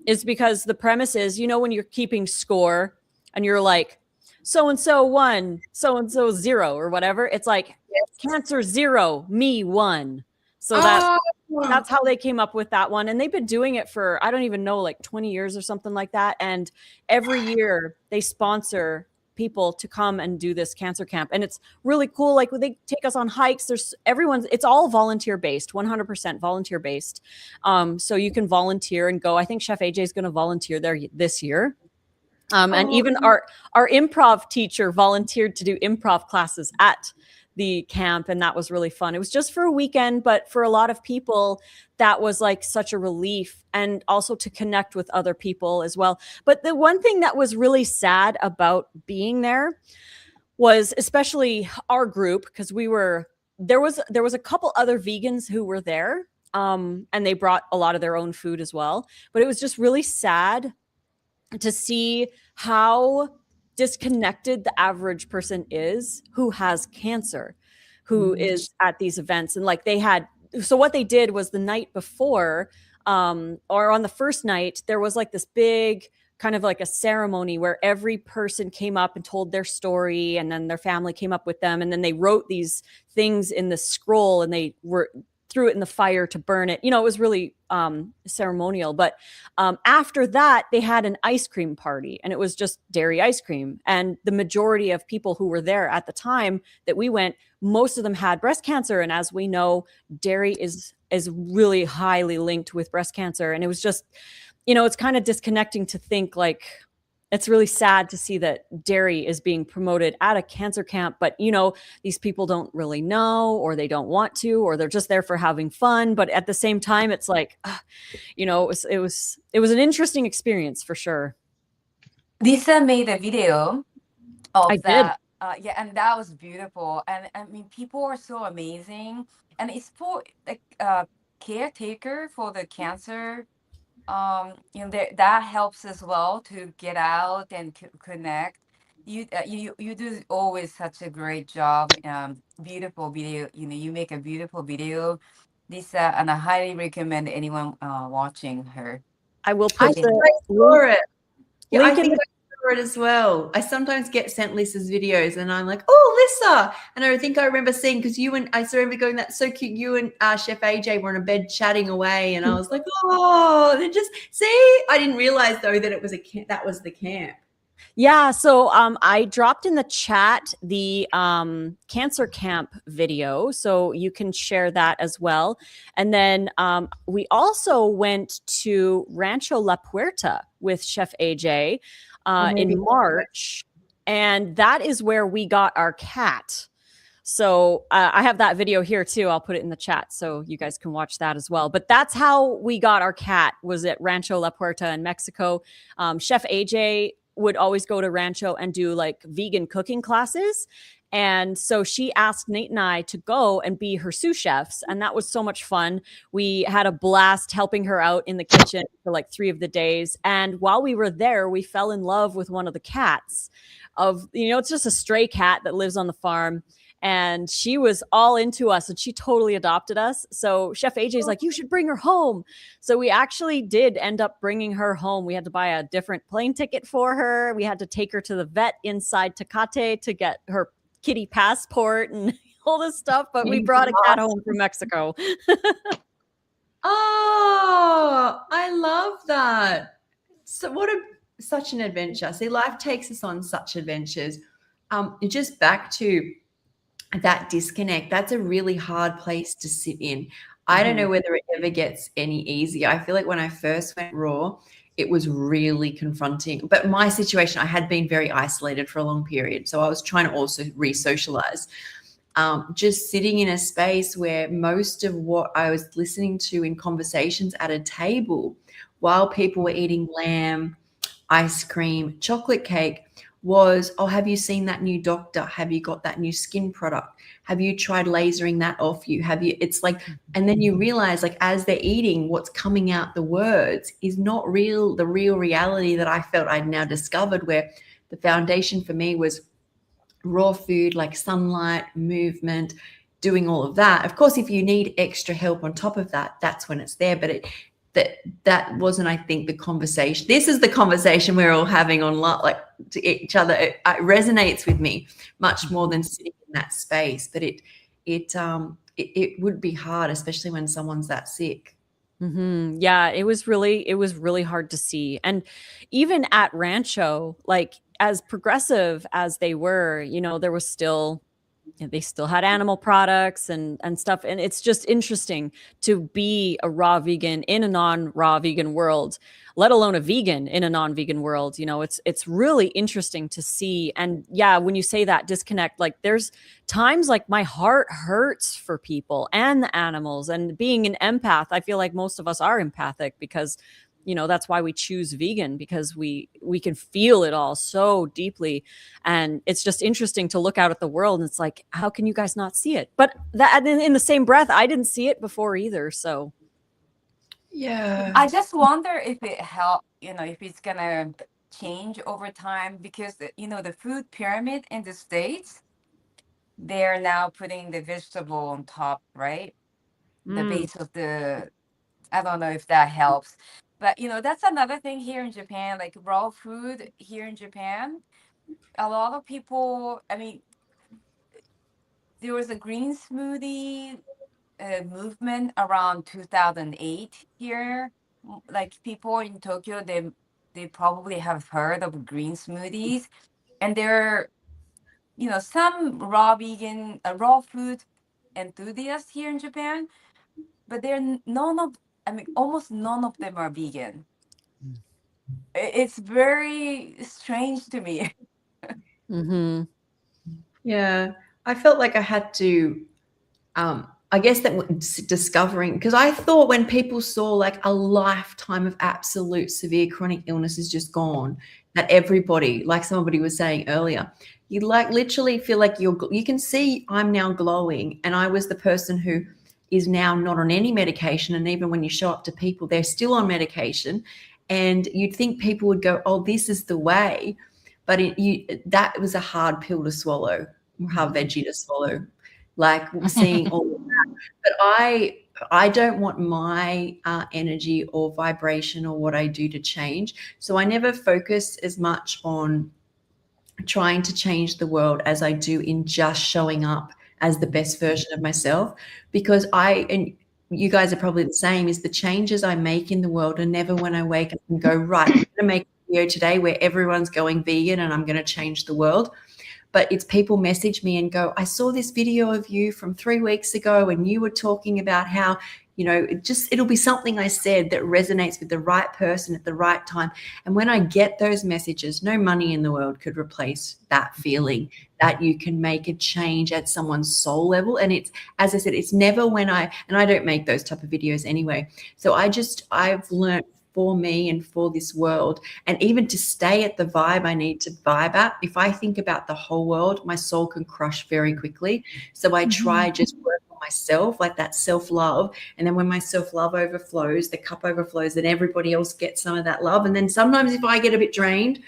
is because the premise is, when you're keeping score and you're like, so-and-so 1, so-and-so 0 or whatever, it's like cancer 0, me 1. So that's how they came up with that one. And they've been doing it for, I don't even know, like 20 years or something like that. And every year they sponsor people to come and do this cancer camp, and it's really cool. Like, when they take us on hikes, it's all volunteer based, 100% volunteer based. So you can volunteer and go. I think Chef AJ is going to volunteer there this year. And even our improv teacher volunteered to do improv classes at the camp, and that was really fun. It was just for a weekend, but for a lot of people that was like such a relief, and also to connect with other people as well. But the one thing that was really sad about being there was, especially our group, because there was a couple other vegans who were there, and they brought a lot of their own food as well. But it was just really sad to see how disconnected the average person is who has cancer, who is at these events. And like, so what they did was, the night before, or on the first night, there was like this big kind of like a ceremony where every person came up and told their story, and then their family came up with them, and then they wrote these things in the scroll and they threw it in the fire to burn it. You know, it was really ceremonial. But after that, they had an ice cream party, and it was just dairy ice cream. And the majority of people who were there at the time that we went, most of them had breast cancer. And as we know, dairy is really highly linked with breast cancer. And it was just, you know, it's kind of disconnecting to think, like, it's really sad to see that dairy is being promoted at a cancer camp, but, you know, these people don't really know, or they don't want to, or they're just there for having fun. But at the same time, it's like, you know, it was an interesting experience for sure. Lissa made a video of I that. Yeah, and that was beautiful. And I mean, people are so amazing, and it's for like caretaker for the cancer. You know, that helps as well to get out and connect. You do always such a great job. Beautiful video. You know, you make a beautiful video, Lissa, and I highly recommend anyone watching her. I will I put think the I saw it. Yeah, link I in think the I saw it as well. I sometimes get sent Lissa's videos, and I'm like, oh, Lissa. And I think I remember seeing, because you and I remember going, that's so cute. You and Chef AJ were in a bed chatting away, and I was like, oh, they just see. I didn't realize though that it was that was the camp. Yeah, so I dropped in the chat the cancer camp video, so you can share that as well. And then we also went to Rancho La Puerta with Chef AJ in March, and that is where we got our cat. So I have that video here too. I'll put it in the chat so you guys can watch that as well. But that's how we got our cat, was at Rancho La Puerta in Mexico. Chef AJ would always go to Rancho and do like vegan cooking classes. And so she asked Nate and I to go and be her sous chefs. And that was so much fun. We had a blast helping her out in the kitchen for like 3 of the days. And while we were there, we fell in love with one of the cats it's just a stray cat that lives on the farm. And she was all into us, and she totally adopted us. So Chef AJ's like, you should bring her home. So we actually did end up bringing her home. We had to buy a different plane ticket for her. We had to take her to the vet inside Tecate to get her kitty passport and all this stuff. But we brought a cat home from Mexico. Oh, I love that. So such an adventure. See, life takes us on such adventures. Just back to that disconnect, that's a really hard place to sit in. I don't know whether it ever gets any easier. I feel like when I first went raw, it was really confronting. But my situation, I had been very isolated for a long period. So I was trying to also re-socialize. Just sitting in a space where most of what I was listening to in conversations at a table while people were eating lamb, ice cream, chocolate cake was, oh, have you seen that new doctor? Have you got that new skin product? Have you tried lasering that off you? It's like, and then you realize, like, as they're eating, what's coming out the words is not the real reality that I felt I'd now discovered, where the foundation for me was raw food, like sunlight, movement, doing all of that. Of course, if you need extra help on top of that, that's when it's there. But that wasn't, I think, the conversation. This is the conversation we're all having on, like, to each other. It resonates with me much more than sitting in that space. But it would be hard, especially when someone's that sick. Yeah, it was really hard to see. And even at Rancho, like, as progressive as they were, there was still, they still had animal products and stuff. And it's just interesting to be a raw vegan in a non-raw vegan world, let alone a vegan in a non-vegan world. It's really interesting to see. And yeah, when you say that disconnect, like, there's times like my heart hurts for people and the animals. And being an empath, I feel like most of us are empathic, because that's why we choose vegan, because we can feel it all so deeply. And it's just interesting to look out at the world, and it's like, how can you guys not see it? But that, in the same breath, I didn't see it before either. So yeah, I just wonder if it helped, if it's gonna change over time, because the food pyramid in the States, they're now putting the vegetable on top, right? The base of I don't know if that helps. But that's another thing here in Japan, like raw food here in Japan. A lot of people, I mean, there was a green smoothie movement around 2008 here. Like people in Tokyo, they probably have heard of green smoothies, and there are some raw food enthusiasts here in Japan, but almost none of them are vegan. It's very strange to me. Mm-hmm. Yeah, I felt like I had to, I guess that was discovering, because I thought when people saw like a lifetime of absolute severe chronic illness is just gone, that everybody, like somebody was saying earlier, you like literally feel like you can see I'm now glowing, and I was the person who is now not on any medication, and even when you show up to people, they're still on medication, and you'd think people would go, oh, this is the way. But that was a hard pill to swallow, hard veggie to swallow, like seeing all of that. But I don't want my energy or vibration or what I do to change. So I never focus as much on trying to change the world as I do in just showing up as the best version of myself, because and you guys are probably the same, is the changes I make in the world are never when I wake up and go, right, I'm going to make a video today where everyone's going vegan and I'm going to change the world. But it's people message me and go, I saw this video of you from 3 weeks ago and you were talking about how, it'll be something I said that resonates with the right person at the right time. And when I get those messages, no money in the world could replace that feeling that you can make a change at someone's soul level. And it's, as I said, it's never when I don't make those type of videos anyway. So I've learned for me and for this world, and even to stay at the vibe I need to vibe at. If I think about the whole world, my soul can crush very quickly. So I try just work on myself, like that self-love. And then when my self-love overflows, the cup overflows, then everybody else gets some of that love. And then sometimes if I get a bit drained,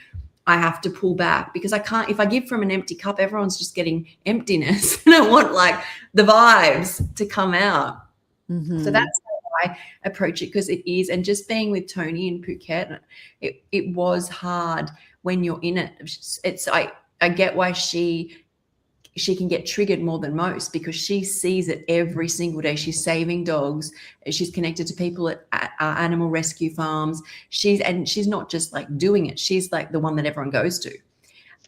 I have to pull back, because I can't, if I give from an empty cup, everyone's just getting emptiness. And I want like the vibes to come out. Mm-hmm. So that's how I approach it, because it is. And just being with Tony in Phuket, it was hard when you're in it. I get why she can get triggered more than most, because she sees it every single day. She's saving dogs. She's connected to people at animal rescue farms. She's not just like doing it. She's like the one that everyone goes to.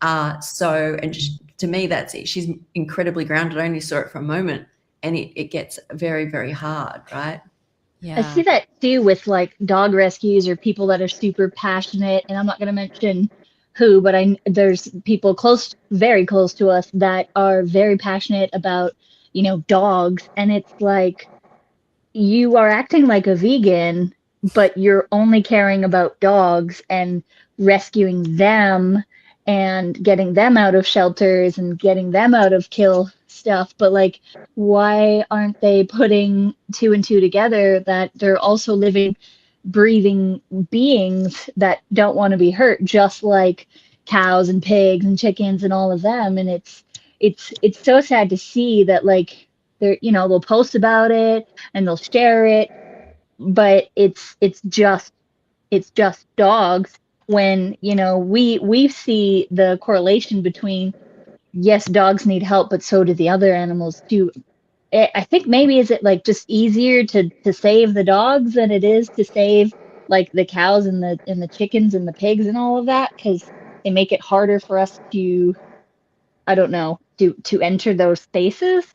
To me, that's it. She's incredibly grounded. I only saw it for a moment, and it gets very, very hard, right? Yeah. I see that too with like dog rescues or people that are super passionate, and I'm not going to mention who, but there's people very close to us that are very passionate about, dogs. And it's like, you are acting like a vegan, but you're only caring about dogs and rescuing them and getting them out of shelters and getting them out of kill stuff. But like, why aren't they putting 2 and 2 together, that they're also living, breathing beings that don't want to be hurt, just like cows and pigs and chickens and all of them? And it's so sad to see that, like, they're, they'll post about it and they'll share it, but it's just dogs, when we see the correlation between, yes, dogs need help, but so do the other animals too. I think maybe, is it like just easier to save the dogs than it is to save like the cows and the chickens and the pigs and all of that, because they make it harder for us to, I don't know, to enter those spaces.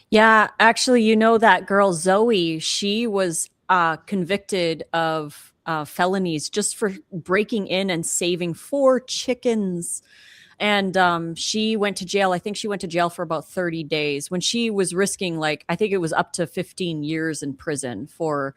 Yeah, actually, that girl Zoe, she was convicted of felonies just for breaking in and saving 4 chickens. And she went to jail. I think she went to jail for about 30 days when she was risking, like, I think it was up to 15 years in prison for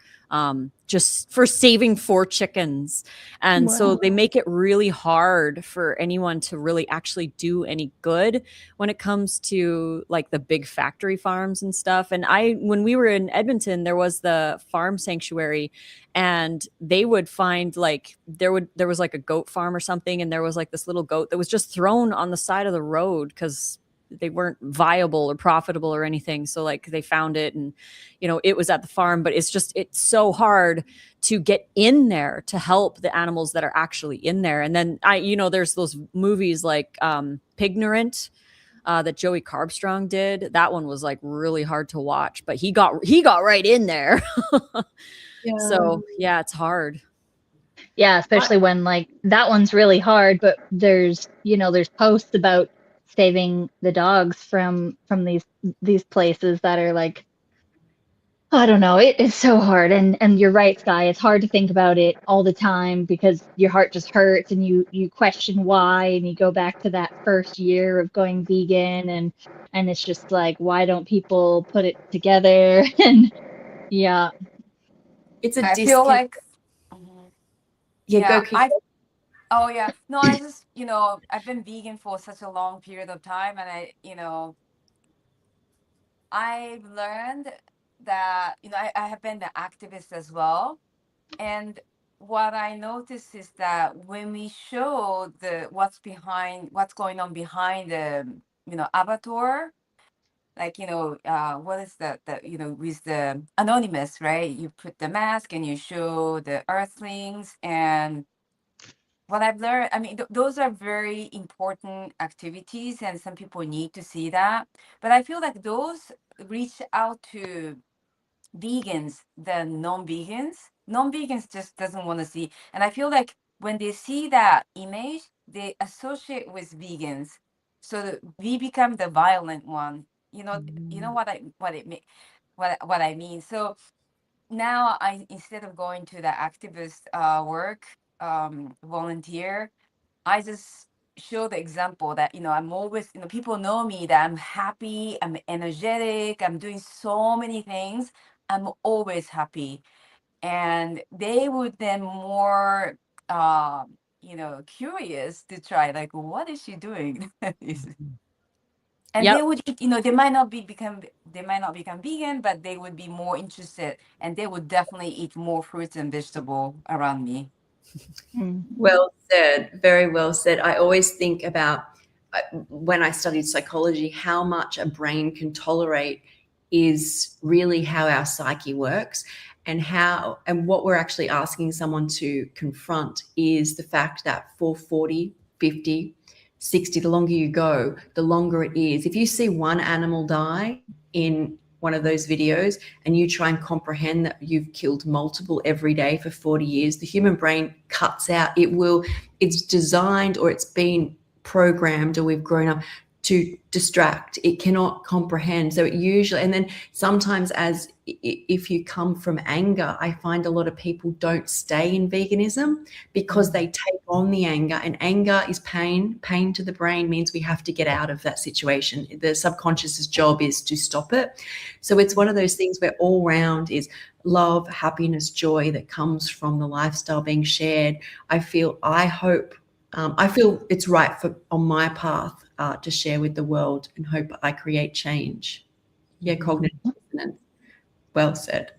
just for saving 4 chickens. And Wow. so they make it really hard for anyone to really actually do any good when it comes to like the big factory farms and stuff. And when we were in Edmonton, there was the farm sanctuary, and they would find, like, there was like a goat farm or something, and there was like this little goat that was just thrown on the side of the road because they weren't viable or profitable or anything. So like they found it, and it was at the farm, but it's so hard to get in there to help the animals that are actually in there. And then there's those movies like Pignorant that Joey Carbstrong did. That one was like really hard to watch, but he got right in there. So yeah, it's hard. Yeah, especially when like that one's really hard, but there's posts about saving the dogs from these places that are like, I don't know, it's so hard. And you're right, Sky, it's hard to think about it all the time because your heart just hurts and you question why, and you go back to that first year of going vegan, and it's just like, why don't people put it together? And yeah. It's a I feel like go Kiko. Oh yeah. No, I just, I've been vegan for such a long period of time, and I've learned that, I have been an activist as well. And what I noticed is that when we show what's going on behind the, avatar, like, what is that, with the anonymous, right? You put the mask and you show the earthlings, and what I've learned, I mean, those are very important activities, and some people need to see that. But I feel like those reach out to vegans than non-vegans. Non-vegans just doesn't want to see. And I feel like when they see that image, they associate with vegans. So we become the violent one. You know what I mean? So now instead of going to the activist work, volunteer, I just show the example that I'm always, people know me that I'm happy, I'm energetic, I'm doing so many things, I'm always happy. And they would then more curious to try, like, what is she doing? And they would eat, they might not become vegan, but they would be more interested, and they would definitely eat more fruits and vegetables around me. Well said. Very well said. I always think about when I studied psychology, how much a brain can tolerate is really how our psyche works, and what we're actually asking someone to confront is the fact that for 40, 50, 60, the longer you go, the longer it is. If you see one animal die in one of those videos and you try and comprehend that you've killed multiple every day for 40 years, the human brain cuts out. It's designed, or it's been programmed, or we've grown up to distract. It cannot comprehend. So it usually, and then sometimes if you come from anger, I find a lot of people don't stay in veganism because they take on the anger, and anger is pain. Pain to the brain means we have to get out of that situation. The subconscious's job is to stop it. So it's one of those things where all round is love, happiness, joy that comes from the lifestyle being shared. I feel it's right on my path to share with the world, and hope I create change. Yeah, cognitive dissonance. Well said.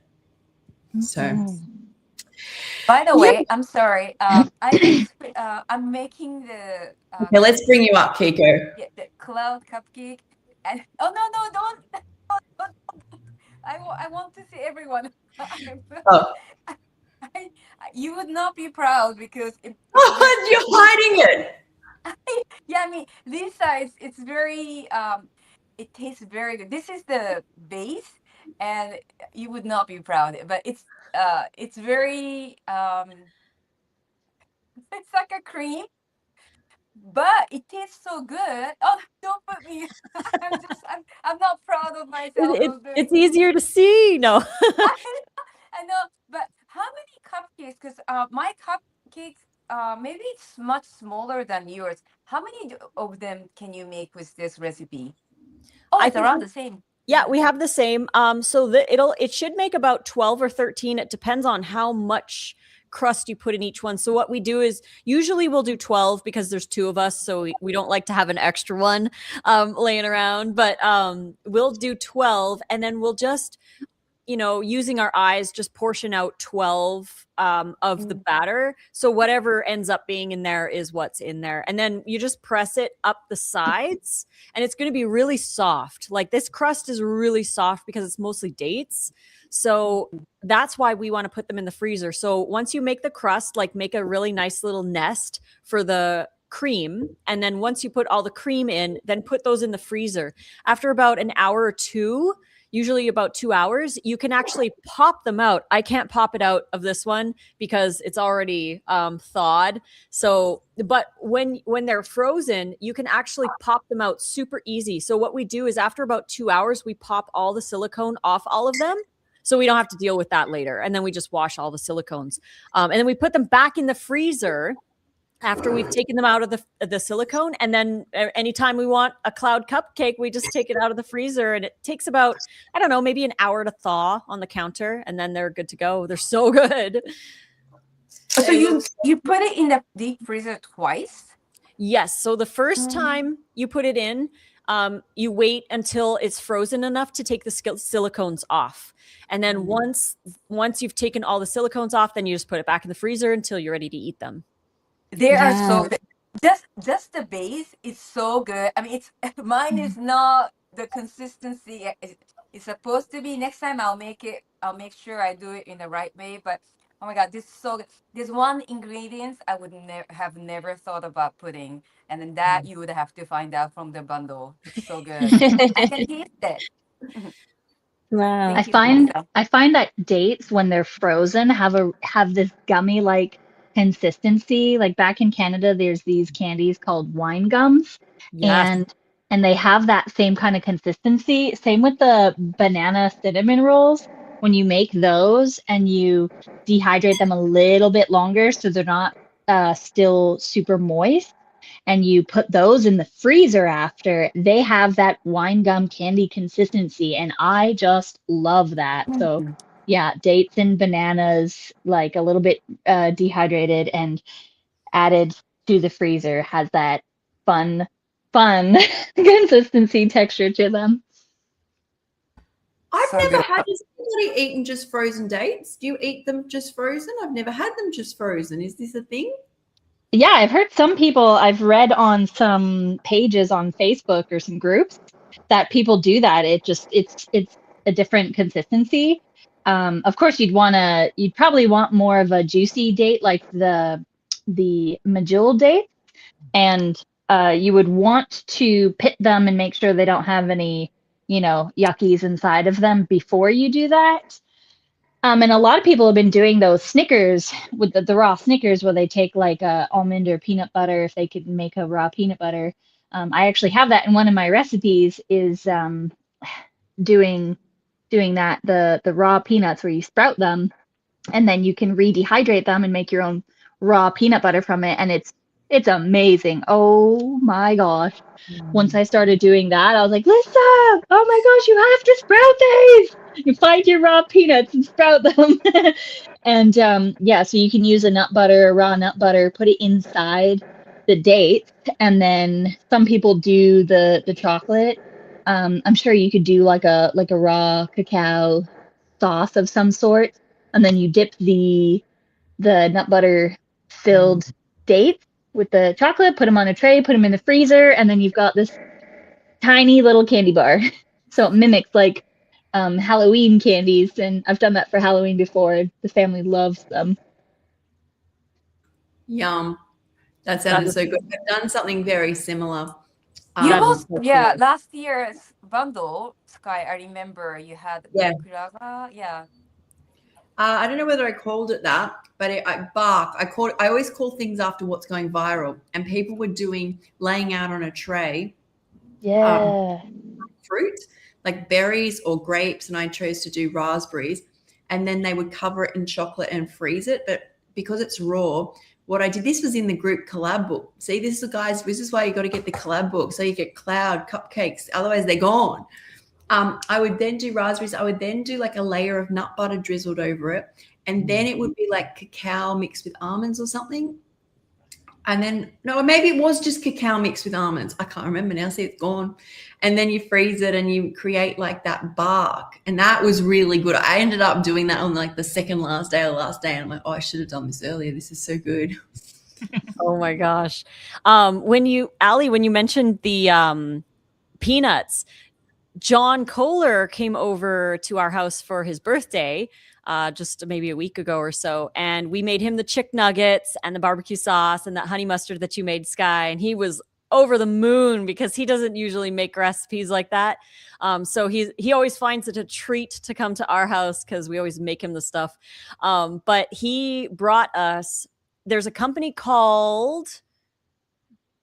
So, by the way, I'm sorry. I'm making the. Okay, let's bring you up, Kiko. The cloud cupcake, and don't. I want to see everyone. You would not be proud because you're hiding it. Yeah, I mean, Lissa, it's very it tastes very good. This is the base, and you would not be proud, but it's very it's like a cream, but it tastes so good. Oh, don't put me. I'm not proud of myself. It's easier to see. No. I know, but how many cupcakes? Because my cupcakes, maybe it's much smaller than yours. How many of them can you make with this recipe? Oh, it's around the same. Yeah, we have the same. So it should make about 12 or 13. It depends on how much crust you put in each one. So what we do is usually we'll do 12 because there's two of us, so we don't like to have an extra one laying around. But we'll do 12, and then we'll just using our eyes, just portion out 12 of the batter. So whatever ends up being in there is what's in there. And then you just press it up the sides and it's going to be really soft. Like this crust is really soft because it's mostly dates. So that's why we want to put them in the freezer. So once you make the crust, like make a really nice little nest for the cream. And then once you put all the cream in, then put those in the freezer. After about an hour or two, usually about 2 hours, you can actually pop them out. I can't pop it out of this one because it's already thawed. So, but when they're frozen, you can actually pop them out super easy. So what we do is after about 2 hours, we pop all the silicone off all of them. So we don't have to deal with that later. And then we just wash all the silicones. And then we put them back in the freezer after we've taken them out of the silicone. And then anytime we want a cloud cupcake, we just take it out of the freezer and it takes about, I don't know, maybe an hour to thaw on the counter. And then they're good to go. They're so good. So you put it in the deep freezer twice? Yes. So the first time you put it in, you wait until it's frozen enough to take the silicones off. And then once you've taken all the silicones off, then you just put it back in the freezer until you're ready to eat them. They are so good. Just the base is so good. I mean, it's mine is not the consistency it's supposed to be. Next time I'll make sure I do it in the right way. But oh my God, this is so good. There's one ingredient I would have never thought about putting, and then that you would have to find out from the bundle. It's so good. I can taste it. Wow. I find that dates when they're frozen have this gummy like consistency. Like back in Canada, there's these candies called wine gums, Yes. and they have that same kind of consistency. Same with the banana cinnamon rolls. When you make those and you dehydrate them a little bit longer so they're not still super moist, and you put those in the freezer after, they have that wine gum candy consistency, and I just love that. So yeah, dates and bananas, like a little bit dehydrated and added to the freezer, has that fun consistency texture to them. I've So never good. had this. Anybody eaten just frozen dates? Do you eat them just frozen? I've never had them just frozen. Is this a thing? Yeah, I've heard some people, I've read on some pages on Facebook or some groups that people do that. It's a different consistency. Of course, you'd probably want more of a juicy date, like the medjool date, and you would want to pit them and make sure they don't have any, yuckies inside of them before you do that. And a lot of people have been doing those Snickers with the raw Snickers where they take like almond or peanut butter, if they could make a raw peanut butter. I actually have that in one of my recipes, is doing that, the raw peanuts where you sprout them and then you can re-dehydrate them and make your own raw peanut butter from it. And it's amazing. Oh my gosh. Once I started doing that, I was like, Lissa, oh my gosh, you have to sprout these. You find your raw peanuts and sprout them. And so you can use a raw nut butter, put it inside the dates. And then some people do the chocolate. I'm sure you could do like a raw cacao sauce of some sort. And then you dip the nut butter filled dates with the chocolate, put them on a tray, put them in the freezer, and then you've got this tiny little candy bar. So it mimics like Halloween candies, and I've done that for Halloween before. The family loves them. Yum. That sounded so good. I've done something very similar. Last year's bundle, Sky, I remember you had Kuraga. Yeah. I don't know whether I called it that, but I always call things after what's going viral, and people were laying out on a tray fruit like berries or grapes, and I chose to do raspberries, and then they would cover it in chocolate and freeze it. But because it's raw, what I did, this was in the group collab book. See, this is why you got to get the collab book, so you get cloud cupcakes, otherwise they're gone. I would then do raspberries. I would then do like a layer of nut butter drizzled over it. And then it would be like cacao mixed with almonds or something. And then, no, maybe it was just cacao mixed with almonds. I can't remember now. See, it's gone. And then you freeze it and you create like that bark. And that was really good. I ended up doing that on like the second last day or last day. And I'm like, oh, I should have done this earlier. This is so good. Oh my gosh. When you mentioned the peanuts, John Kohler came over to our house for his birthday just maybe a week ago or so. And we made him the chick nuggets and the barbecue sauce and that honey mustard that you made, Sky. And he was over the moon because he doesn't usually make recipes like that. So he always finds it a treat to come to our house because we always make him the stuff. But he brought us, there's a company called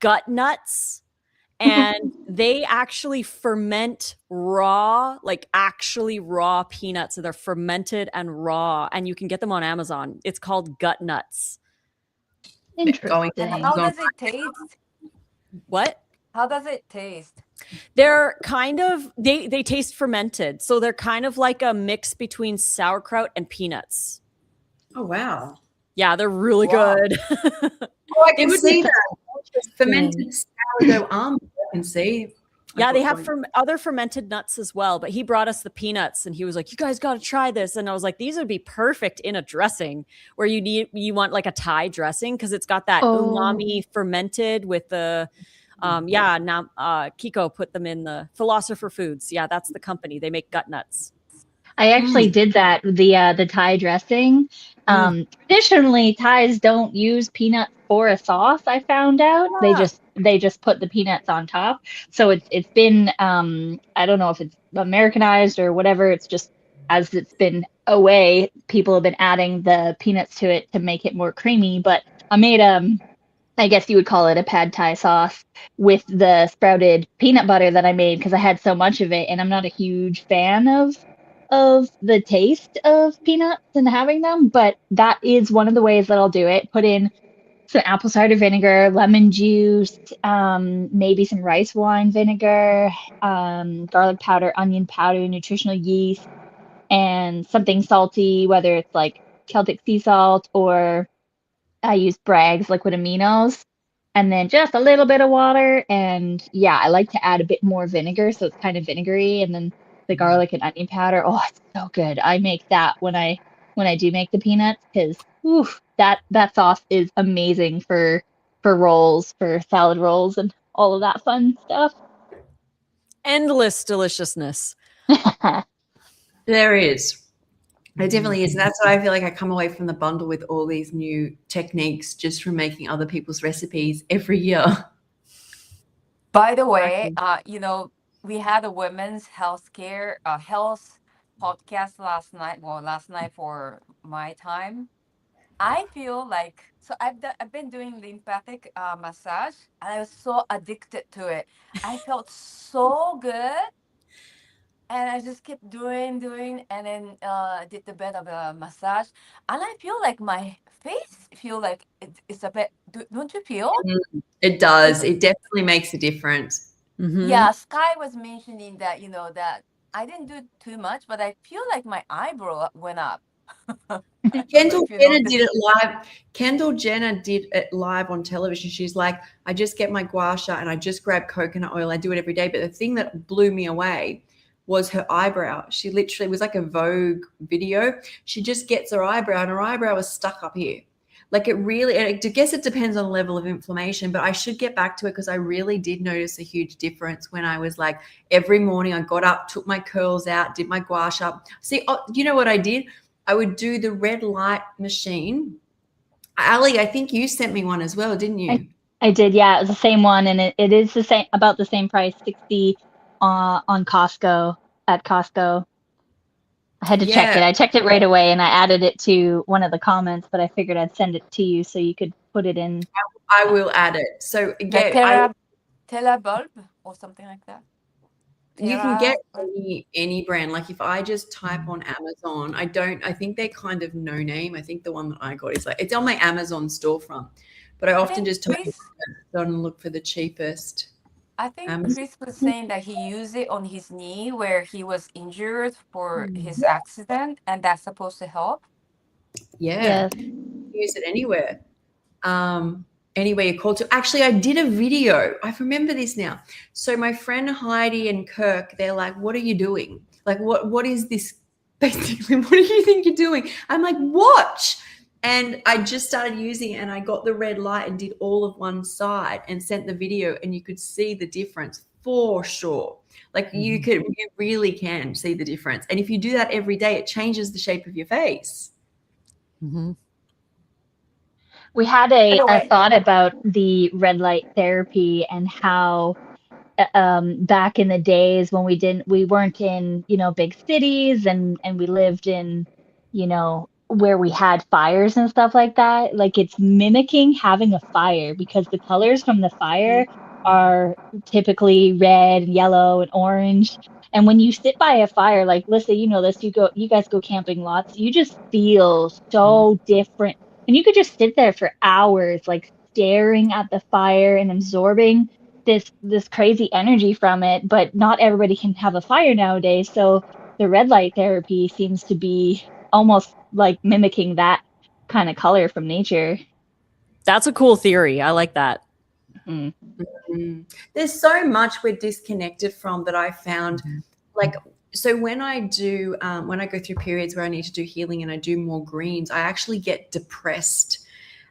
Gut Nuts. And they actually ferment raw, like actually raw peanuts. So they're fermented and raw, and you can get them on Amazon. It's called Gut Nuts. Interesting. And how does it taste? What? How does it taste? They're kind of, they taste fermented. So they're kind of like a mix between sauerkraut and peanuts. Oh, wow. Yeah, they're really Wow. good. Oh, I can see that. Fermented sourdough almonds, I can see. Yeah, they have other fermented nuts as well, but he brought us the peanuts and he was like, you guys got to try this. And I was like, these would be perfect in a dressing where you want like a Thai dressing because it's got that umami fermented with the, Kiko put them in the Philosopher Foods. Yeah, that's the company. They make gut nuts. I actually did that, the Thai dressing. Traditionally, Thais don't use peanuts for a sauce, I found out. They just put the peanuts on top. So it's been, I don't know if it's Americanized or whatever. It's just, as it's been away, people have been adding the peanuts to it to make it more creamy. But I made, I guess you would call it a pad Thai sauce with the sprouted peanut butter that I made because I had so much of it. And I'm not a huge fan of the taste of peanuts and having them, but that is one of the ways that I'll do it. Put in some apple cider vinegar, lemon juice, maybe some rice wine vinegar, garlic powder, onion powder, nutritional yeast, and something salty, whether it's like Celtic sea salt or I use Bragg's liquid aminos, and then just a little bit of water. And yeah, I like to add a bit more vinegar so it's kind of vinegary, and then the garlic and onion powder. Oh, it's so good. I make that when I do make the peanuts because that sauce is amazing for rolls, for salad rolls, and all of that fun stuff. Endless deliciousness. There is. It definitely is. And that's why I feel like I come away from the bundle with all these new techniques just from making other people's recipes every year. By the way, we had a women's health podcast last night. Well, last night for my time. I feel like I've been doing lymphatic massage, and I was so addicted to it. I felt so good, and I just kept doing, and then did a bit of a massage, and I feel like my face feel like it's a bit. Don't you feel? It does. It definitely makes a difference. Mm-hmm. Yeah, Sky was mentioning that that I didn't do too much, but I feel like my eyebrow went up. Kendall Jenner did it live. Kendall Jenner did it live on television. She's like, I just get my gua sha and I just grab coconut oil. I do it every day. But the thing that blew me away was her eyebrow. She literally, it was like a Vogue video. She just gets her eyebrow and her eyebrow was stuck up here. Like it really, I guess it depends on the level of inflammation, but I should get back to it because I really did notice a huge difference when I was like, every morning I got up, took my curls out, did my gua sha. See, you know what I did? I would do the red light machine. Ali, I think you sent me one as well, didn't you? I did, yeah. It was the same one, and it is the same, about the same price, $60 on Costco, at Costco. I had to check it. I checked it right away, and I added it to one of the comments, but I figured I'd send it to you so you could put it in. I will add it. So again, Tela bulb or something like that. You can get any brand. Like if I just type on Amazon, I think they're kind of no name. I think the one that I got is like, it's on my Amazon storefront, but I often just type it on and look for the cheapest. I think Chris was saying that he used it on his knee where he was injured for his accident, and that's supposed to help. Yeah. Use it anywhere. anywhere you're called to. Actually, I did a video. I remember this now. So my friend Heidi and Kirk, they're like, what are you doing? Like, what is this? Basically, what do you think you're doing? I'm like, watch. And I just started using it, and I got the red light and did all of one side and sent the video, and you could see the difference for sure. Like you really can see the difference. And if you do that every day, it changes the shape of your face. Mm-hmm. We had a thought about the red light therapy and how back in the days when we weren't in, big cities and we lived in, where we had fires and stuff like that. Like it's mimicking having a fire because the colors from the fire are typically red, yellow, and orange. And when you sit by a fire, like Lissa, you know this, you guys go camping lots, you just feel so different. And you could just sit there for hours, like staring at the fire and absorbing this crazy energy from it. But not everybody can have a fire nowadays. So the red light therapy seems to be almost like mimicking that kind of color from nature. That's a cool theory. I like that. There's so much we're disconnected from that I found. Like, so when I go through periods where I need to do healing and I do more greens, I actually get depressed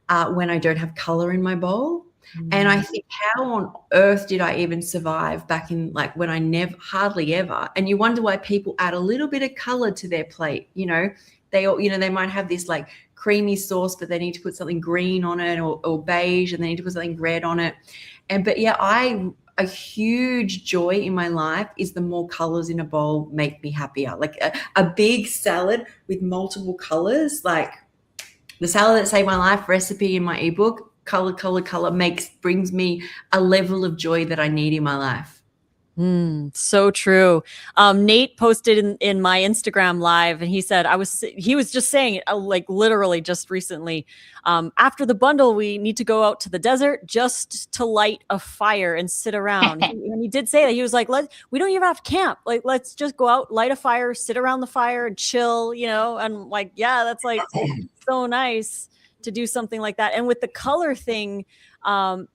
when I don't have color in my bowl. And I think, how on earth did I even survive back in like when I hardly ever? And you wonder why people add a little bit of color to their plate. They might have this like creamy sauce, but they need to put something green on it or beige, and they need to put something red on it. But a huge joy in my life is the more colors in a bowl make me happier. Like a big salad with multiple colors, like the salad that saved my life recipe in my ebook, color brings me a level of joy that I need in my life. So true. Nate posted in my Instagram live, and he said he was just saying it like literally just recently. After the bundle, we need to go out to the desert just to light a fire and sit around. And he did say that. He was like, we don't even have to camp. Like, let's just go out, light a fire, sit around the fire and chill, and like, yeah, that's like so nice to do something like that. And with the color thing,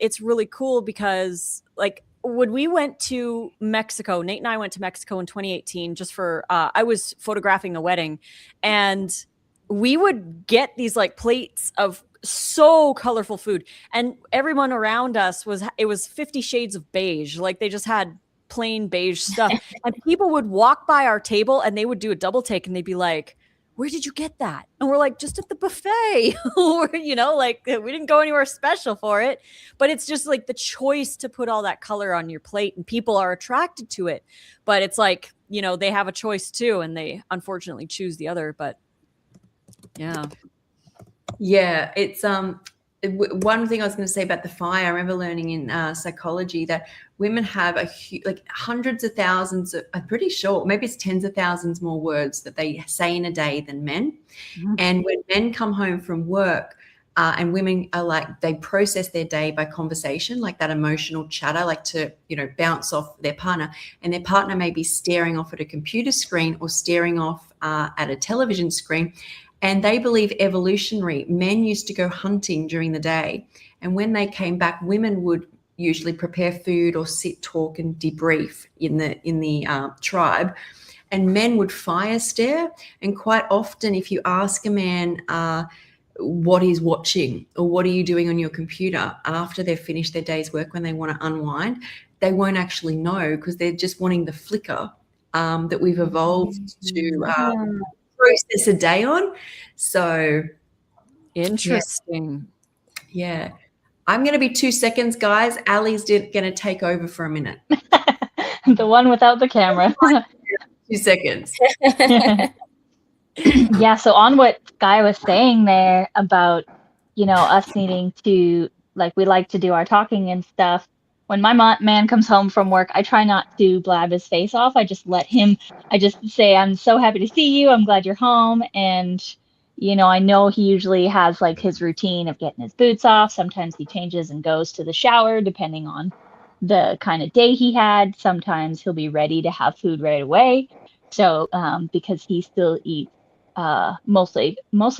it's really cool because like, when we went to Mexico, Nate and I went to Mexico in 2018 just for, I was photographing a wedding, and we would get these like plates of so colorful food, and everyone around us it was 50 shades of beige. Like they just had plain beige stuff. And people would walk by our table and they would do a double take and they'd be like, where did you get that? And we're like, just at the buffet. Like we didn't go anywhere special for it, but it's just like the choice to put all that color on your plate, and people are attracted to it. But it's like, they have a choice too, and they unfortunately choose the other. But yeah. It's one thing I was going to say about the fire. I remember learning in psychology that women have hundreds of thousands I'm pretty sure, maybe it's tens of thousands more words that they say in a day than men. And when men come home from work, and women are like, they process their day by conversation, like that emotional chatter, like to, bounce off their partner, and their partner may be staring off at a computer screen or staring off at a television screen. And they believe evolutionary. Men used to go hunting during the day, and when they came back, women would usually prepare food or sit, talk, and debrief in the tribe, and men would fire stare. And quite often, if you ask a man what he's watching or what are you doing on your computer after they've finished their day's work, when they want to unwind, they won't actually know, because they're just wanting the flicker that we've evolved to process a day on. So interesting. Yeah. I'm going to be 2 seconds, guys. Ali's going to take over for a minute. The one without the camera. 2 seconds. Yeah. So on what Sky was saying there about, us needing to, like, we like to do our talking and stuff. When my man comes home from work, I try not to blab his face off. I just say, I'm so happy to see you. I'm glad you're home. And, I know he usually has like his routine of getting his boots off. Sometimes he changes and goes to the shower, depending on the kind of day he had. Sometimes he'll be ready to have food right away. So because he still eats mostly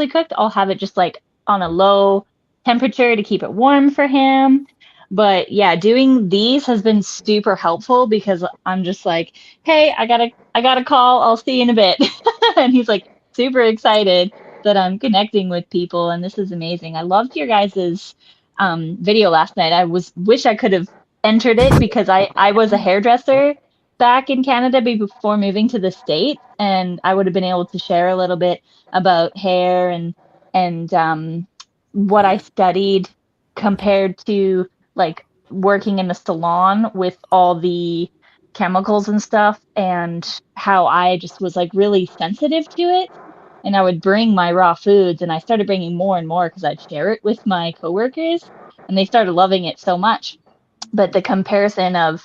cooked, I'll have it just like on a low temperature to keep it warm for him. But yeah, doing these has been super helpful because I'm just like, hey, I got a call. I'll see you in a bit. And he's like super excited that I'm connecting with people, and this is amazing. I loved your guys's video last night. Wish I could have entered it because I was a hairdresser back in Canada before moving to the States, and I would have been able to share a little bit about hair and what I studied compared to like working in the salon with all the chemicals and stuff, and how I just was like really sensitive to it. And I would bring my raw foods, and I started bringing more and more because I'd share it with my coworkers, and they started loving it so much. But the comparison of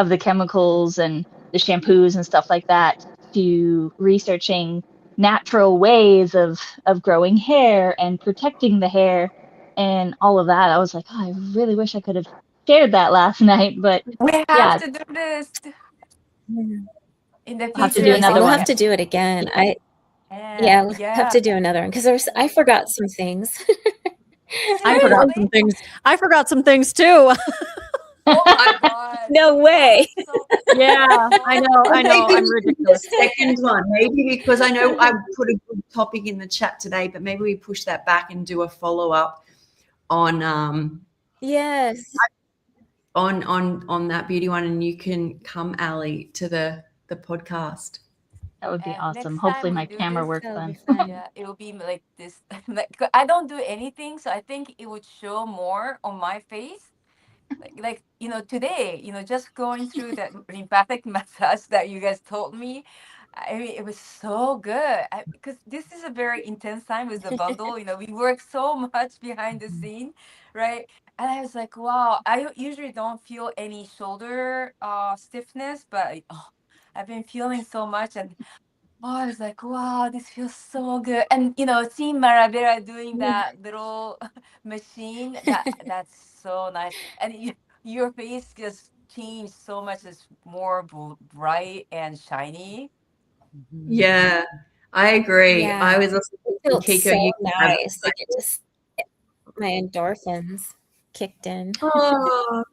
the chemicals and the shampoos and stuff like that to researching natural ways of growing hair and protecting the hair and all of that, I was like, oh, I really wish I could have shared that last night. But We have yeah, to do this in the I'll have to future. do another We'll one. have to do it again. Yeah, We'll have to do another one because I forgot some things. I forgot some things. I forgot some things too. Oh my God. No way. Yeah, I know. Maybe I'm we can do ridiculous. the second one, maybe, because I know I put a good topic in the chat today, but maybe we push that back and do a follow-up on Yes. on that beauty one, and you can come, Ali, to the podcast. That would be And awesome. next Hopefully time we my do camera this, works That'll be then. fun. yeah, it will be like this. Like I don't do anything, so I think it would show more on my face. Like today, just going through that lymphatic massage that you guys told me. I mean, it was so good because this is a very intense time with the bundle. We work so much behind the scene, right? And I was like, wow, I usually don't feel any shoulder stiffness, but I've been feeling so much, and I was like, wow, this feels so good. And seeing Maravera doing that little machine, that's so nice. And your face just changed so much. It's more bright and shiny. Yeah, I agree. Yeah. I was also Felt thinking, Kiko, so you can have nice. Like my endorphins kicked in. oh,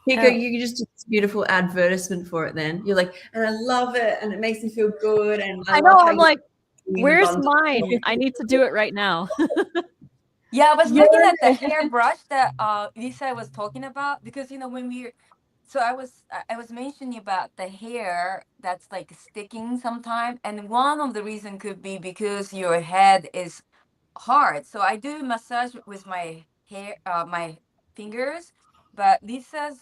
Kiko, Oh. you can just do this beautiful advertisement for it then. You're like, and I love it, and it makes me feel good, and I love know. how I'm you're like, doing the where's bundle. mine? I need to do it right now. Yeah, I was looking at the hairbrush that Lisa was talking about, because when so I was mentioning about the hair that's like sticking sometime, and one of the reason could be because your head is hard. So I do massage with my hair, my fingers. But Lisa's,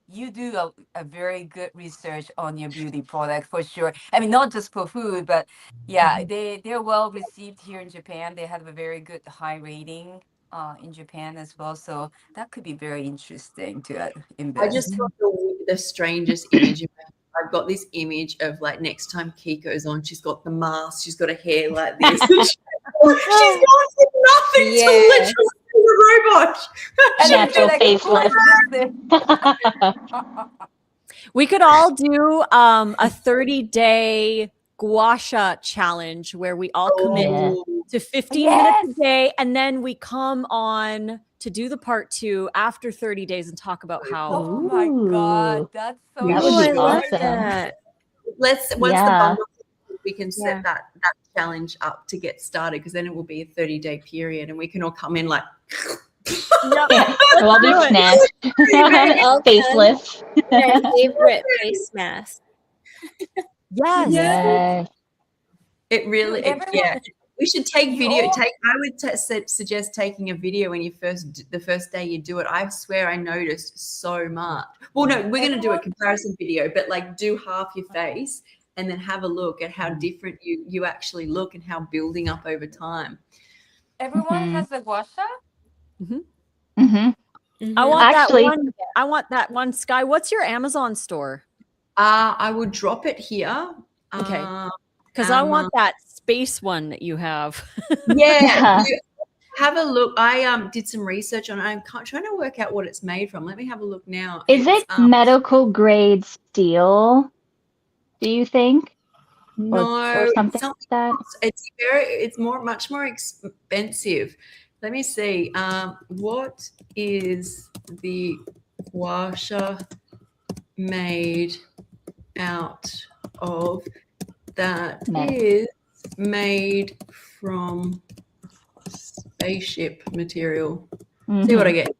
you do a very good research on your beauty product for sure. I mean, not just for food, but yeah, they're well received here in Japan. They have a very good high rating in Japan as well. So that could be very interesting to I invest. just got the strangest image. I've got this image of like next time Kiko's on, she's got the mask, she's got a hair like this. she's got nothing to literally do the robot. And then Natural be like, "Who is this thing?" We could all do a 30-day gua sha challenge where we all commit to 15 minutes a day, and then we come on to do the part 2 after 30 days and talk about how. Oh my God, that's so That would be I love awesome. that. Once the bundle, we can set Yeah. that challenge up to get started, because then it will be a 30-day period, and we can all come in like. Yeah, we'll all be snatched. All Faceless. My favorite face mask. Yes. Yes. It really, everyone- We should take video. all- I would suggest taking a video when the first day you do it. I swear I noticed so much. Well, no, we're going to do a comparison video, but like do half your face and then have a look at how different you actually look and how building up over time. Everyone has the gua sha? I want Actually- that one. I want that one. Sky, what's your Amazon store? I would drop it here. Okay. Because I want that space one that you have. Yeah. Have a look. I did some research on it. I'm trying to work out what it's made from. Let me have a look now. Is it medical grade steel, do you think? No, Or something like that? It's much more expensive. Let me see. What is the gua sha made out of that is made from spaceship material? See what I get.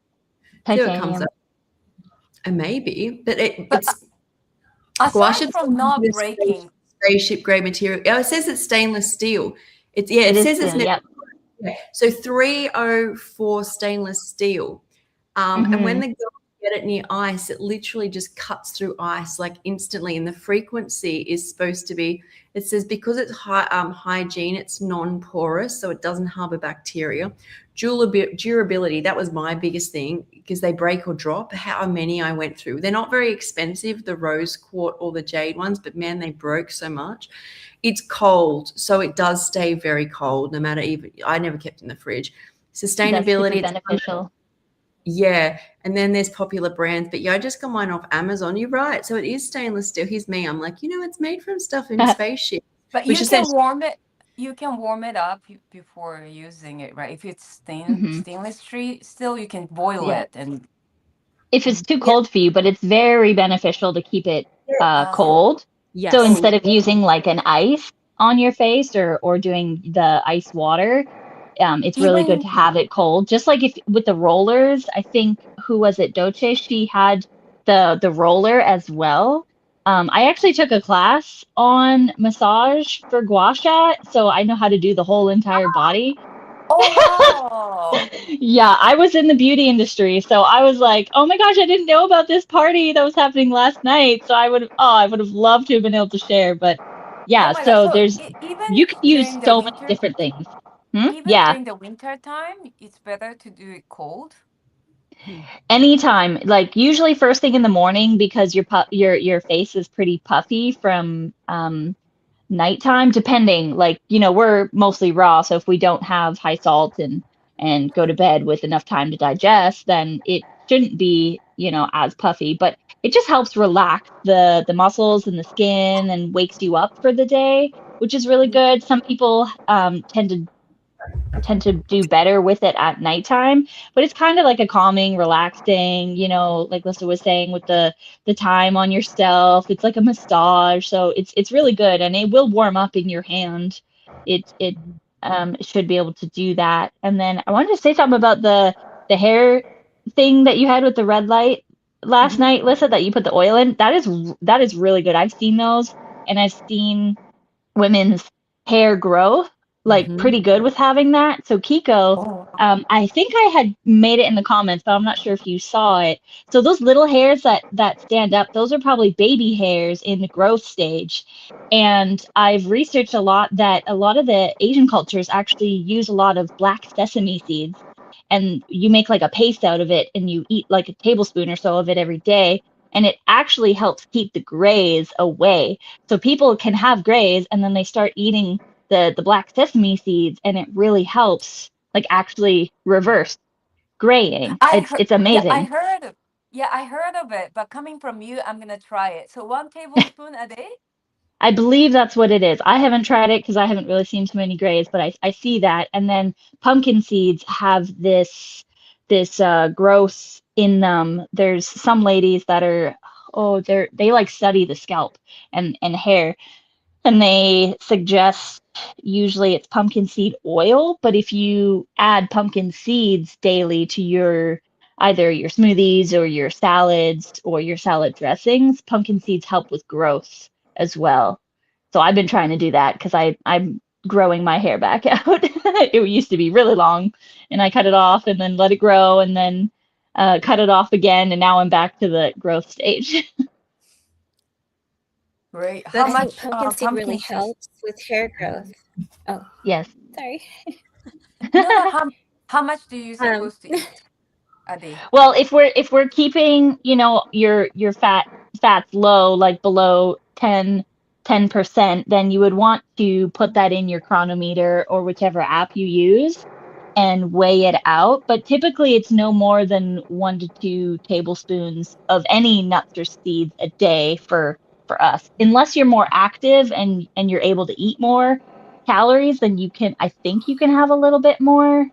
See what comes Titanium. up. Maybe, but it's Aside sha from not breaking. spaceship grade material. Oh, it says it's stainless steel. It says it's steel, yep. So 304 stainless steel. And when the girls get it near ice, it literally just cuts through ice like instantly. And the frequency is supposed to be, it says because it's hygiene, it's non-porous, so it doesn't harbor bacteria. Durability, that was my biggest thing because they break or drop. How many I went through. They're not very expensive, the rose quartz or the jade ones, but man, they broke so much. It's cold, so it does stay very cold no matter even. I never kept it in the fridge. Sustainability, that's beneficial. Yeah, and then there's popular brands, but yeah, I just got mine off Amazon. You're right, so it is stainless steel. Here's me. I'm like, it's made from stuff in spaceship. But you can warm it. You can warm it up before using it, right? If it's stainless steel, you can boil it, and if it's too cold for you, but it's very beneficial to keep it cold. Yes. So instead of using like an ice on your face or doing the ice water, it's really good to have it cold. Just like if with the rollers, I think who was it? Doce, she had the roller as well. I actually took a class on massage for gua sha, so I know how to do the whole entire body. Oh wow! Yeah, I was in the beauty industry, so I was like, oh my gosh, I didn't know about this party that was happening last night. So I would have loved to have been able to share, but yeah, so there's you can use so many different things. Even during the winter time, it's better to do it cold. Anytime, like usually first thing in the morning because your face is pretty puffy from nighttime, depending, like, we're mostly raw, so if we don't have high salt and go to bed with enough time to digest, then it shouldn't be, as puffy, but it just helps relax the muscles and the skin and wakes you up for the day, which is really good. Some people tend to do better with it at nighttime, but it's kind of like a calming, relaxing, like Lissa was saying, with the time on yourself. It's like a massage, so it's really good, and it will warm up in your hand. It should be able to do that. And then I wanted to say something about the hair thing that you had with the red light last night, Lissa, that you put the oil in. That is really good. I've seen those, and I've seen women's hair grow like pretty good with having that. So Kiko, I think I had made it in the comments, but I'm not sure if you saw it. So those little hairs that stand up, those are probably baby hairs in the growth stage. And I've researched a lot that a lot of the Asian cultures actually use a lot of black sesame seeds, and you make like a paste out of it and you eat like a tablespoon or so of it every day. And it actually helps keep the grays away. So people can have grays and then they start eating the black sesame seeds, and it really helps like actually reverse graying. It's amazing. Yeah, I heard of it, but coming from you, I'm gonna try it. So 1 tablespoon a day? I believe that's what it is. I haven't tried it because I haven't really seen too many grays, but I see that. And then pumpkin seeds have this growth in them. There's some ladies that are they like study the scalp and hair, and they suggest usually it's pumpkin seed oil, but if you add pumpkin seeds daily to either your smoothies or your salads or your salad dressings, pumpkin seeds help with growth as well. So I've been trying to do that because I'm growing my hair back out. It used to be really long, and I cut it off and then let it grow and then cut it off again, and now I'm back to the growth stage. Great. How much pumpkin seed really helps with hair growth? Oh, yes. Sorry. No, how much do you supposed to eat a day? Well, if we're keeping, your fats low, like below 10%, then you would want to put that in your chronometer or whichever app you use and weigh it out. But typically it's no more than 1 to 2 tablespoons of any nuts or seeds a day for us. Unless you're more active and you're able to eat more calories, then I think you can have a little bit more.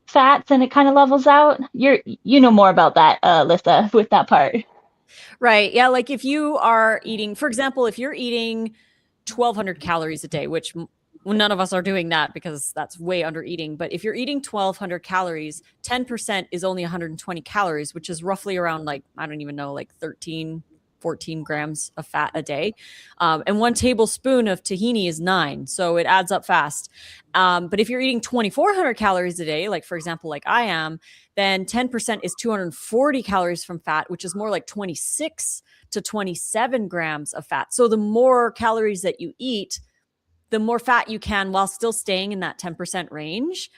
fats and it kind of levels out. You know more about that, Lissa, with that part. Right. Yeah. Like if you are eating, for example, if you're eating 1,200 calories a day, which none of us are doing that because that's way under eating. But if you're eating 1,200 calories, 10% is only 120 calories, which is roughly around like, I don't even know, like 13, 14 grams of fat a day. And 1 tablespoon of tahini is 9. So it adds up fast. But if you're eating 2,400 calories a day, like for example, like I am, then 10% is 240 calories from fat, which is more like 26 to 27 grams of fat. So the more calories that you eat, the more fat you can while still staying in that 10% range.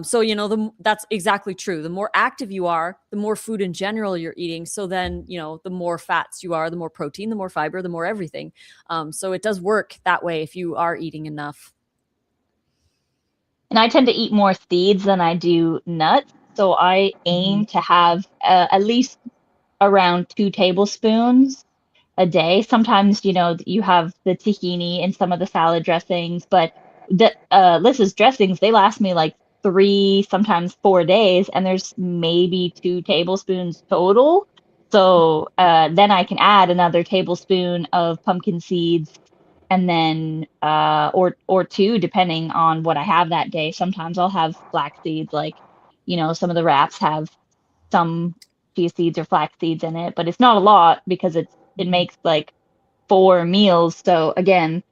So, you know, that's exactly true. The more active you are, the more food in general you're eating. So then, you know, the more fats you are, the more protein, the more fiber, the more everything. So it does work that way if you are eating enough. And I tend to eat more seeds than I do nuts. So I aim to have at least around 2 tablespoons a day. Sometimes, you know, you have the tahini in some of the salad dressings, but Lissa's dressings, they last me like 3, sometimes 4 days, and there's maybe 2 tablespoons total. So then I can add another tablespoon of pumpkin seeds, and then or 2, depending on what I have that day. Sometimes I'll have flax seeds, like, you know, some of the wraps have some chia seeds or flax seeds in it, but it's not a lot because it makes like 4 meals. So again,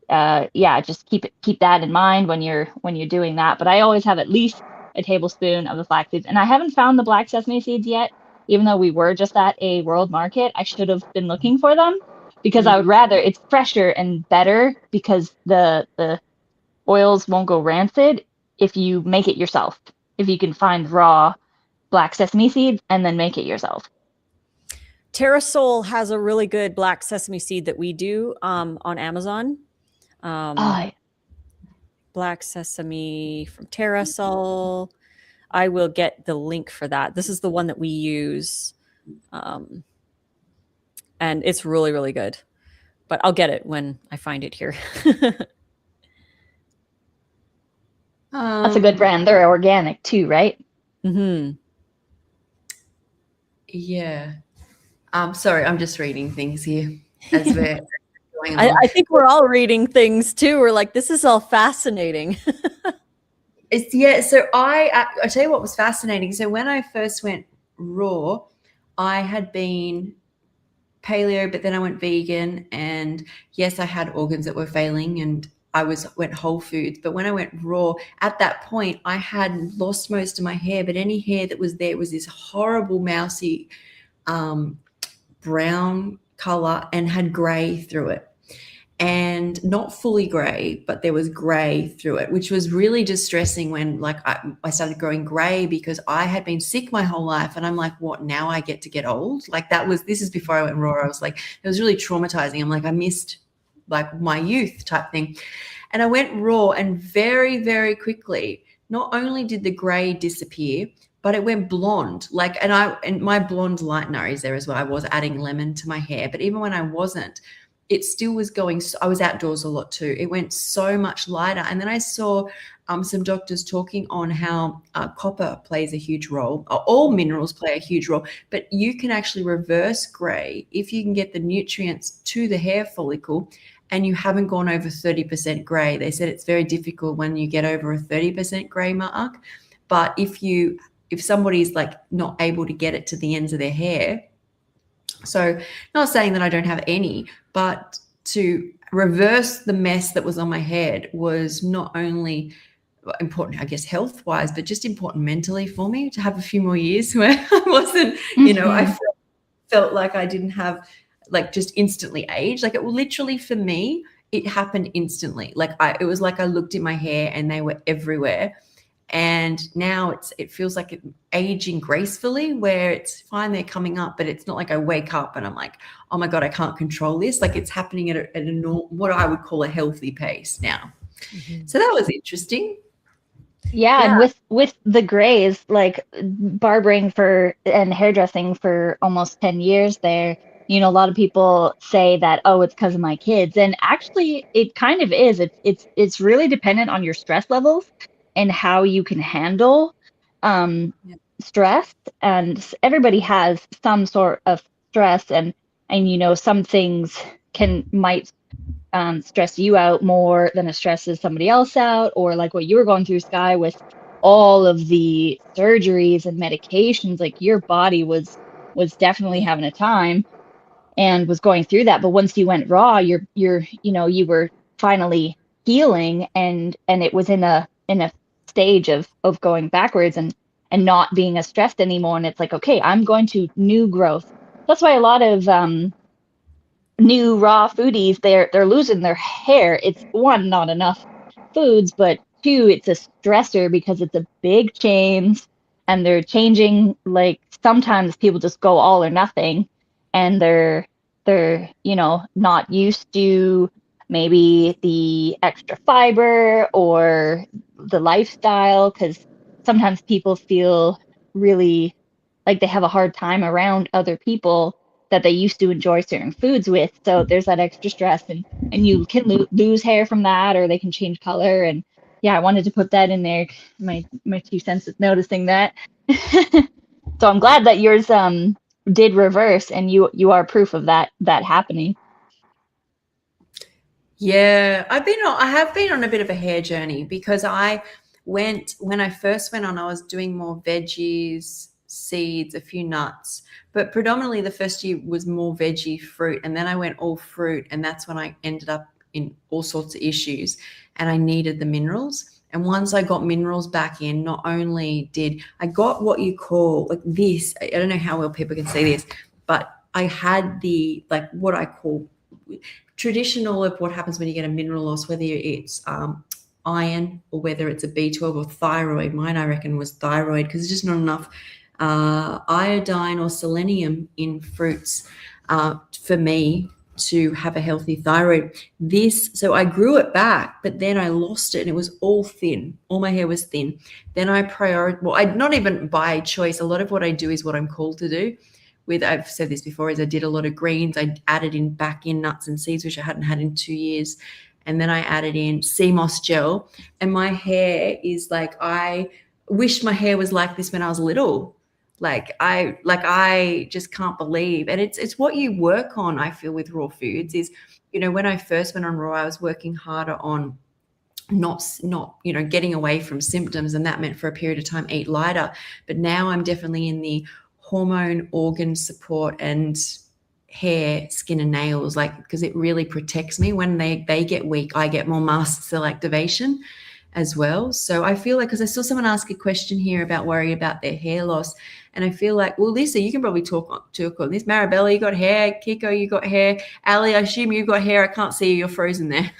yeah, just keep that in mind when you're doing that. But I always have at least a tablespoon of the flax seeds, and I haven't found the black sesame seeds yet. Even though we were just at a world market, I should have been looking for them because I would rather, it's fresher and better because the oils won't go rancid if you make it yourself. If you can find raw black sesame seeds and then make it yourself. Terrasol has a really good black sesame seed that we do on Amazon. Black sesame from Terrasol. I will get the link for that. This is the one that we use. And it's really, really good. But I'll get it when I find it here. That's a good brand. They're organic too, right? Mm-hmm. Yeah. Sorry, I'm just reading things here as we're going along. I think we're all reading things too. We're like, this is all fascinating. So I tell you what was fascinating. So when I first went raw, I had been paleo, but then I went vegan, and yes, I had organs that were failing, and I went whole foods. But when I went raw, at that point, I had lost most of my hair, but any hair that was there was this horrible mousy brown color and had gray through it. And not fully gray, but there was gray through it, which was really distressing when like I started growing gray because I had been sick my whole life. And I'm like, what, now I get old? Like this is before I went raw. I was like, it was really traumatizing. I'm like, I missed like my youth type thing. And I went raw, and very, very quickly, not only did the gray disappear, but it went blonde. Like, and my blonde lightener is there as well. I was adding lemon to my hair, but even when I wasn't, it still was going. I was outdoors a lot too. It went so much lighter. And then I saw some doctors talking on how copper plays a huge role. All minerals play a huge role, but you can actually reverse gray if you can get the nutrients to the hair follicle and you haven't gone over 30% gray. They said it's very difficult when you get over a 30% gray mark. But if somebody's like not able to get it to the ends of their hair, so not saying that I don't have any, but to reverse the mess that was on my head was not only important, I guess, health-wise, but just important mentally for me to have a few more years where I wasn't, I felt like I didn't have like just instantly age. Like it literally for me, it happened instantly. Like it was like I looked at my hair and they were everywhere. And now it feels like it aging gracefully, where it's fine, they're coming up, but it's not like I wake up and I'm like, oh my God, I can't control this. Like it's happening at a what I would call a healthy pace now. Mm-hmm. So that was interesting. Yeah, and with the grays, like barbering and hairdressing for almost 10 years there, a lot of people say that, oh, it's because of my kids. And actually it kind of is. It's really dependent on your stress levels and how you can handle stress, and everybody has some sort of stress, and some things might stress you out more than it stresses somebody else out, or like what you were going through, Sky, with all of the surgeries and medications. Like your body was definitely having a time and was going through that. But once you went raw, you were finally healing, and it was in a stage of going backwards and not being as stressed anymore. And it's like, okay, I'm going to new growth. That's why a lot of new raw foodies, they're losing their hair. It's one, not enough foods, but two, it's a stressor because it's a big change, and they're changing. Like sometimes people just go all or nothing, and they're not used to maybe the extra fiber or the lifestyle, because sometimes people feel really like they have a hard time around other people that they used to enjoy certain foods with. So there's that extra stress, and you can lose hair from that, or they can change color. And yeah, I wanted to put that in there. My 2 cents is noticing that. So I'm glad that yours did reverse, and you are proof of that happening. Yeah, I have been on a bit of a hair journey, because when I first went on, I was doing more veggies, seeds, a few nuts, but predominantly the first year was more veggie, fruit, and then I went all fruit, and that's when I ended up in all sorts of issues, and I needed the minerals. And once I got minerals back in, not only did I got what you call like this, I don't know how well people can see this, but I had the like what I call traditional of what happens when you get a mineral loss, whether it's iron or whether it's a B12 or thyroid. Mine, I reckon, was thyroid, because there's just not enough iodine or selenium in fruits for me to have a healthy thyroid. So I grew it back, but then I lost it, and it was all thin. All my hair was thin. Then I not even by choice. A lot of what I do is what I'm called to do. I've said this before, is I did a lot of greens. I added back in nuts and seeds, which I hadn't had in 2 years. And then I added in sea moss gel, and my hair is like, I wish my hair was like this when I was little. I just can't believe. And it's what you work on, I feel, with raw foods is, when I first went on raw, I was working harder on not getting away from symptoms, and that meant for a period of time eat lighter. But now I'm definitely in the hormone, organ support, and hair, skin, and nails, because it really protects me. When they get weak, I get more mast cell activation as well. So I feel like, because I saw someone ask a question here about worry about their hair loss, and I feel like, well, Lissa, you can probably talk on this. Marabella, you got hair. Kiko, you got hair. Ali, I assume you got hair. I can't see you. You're frozen there.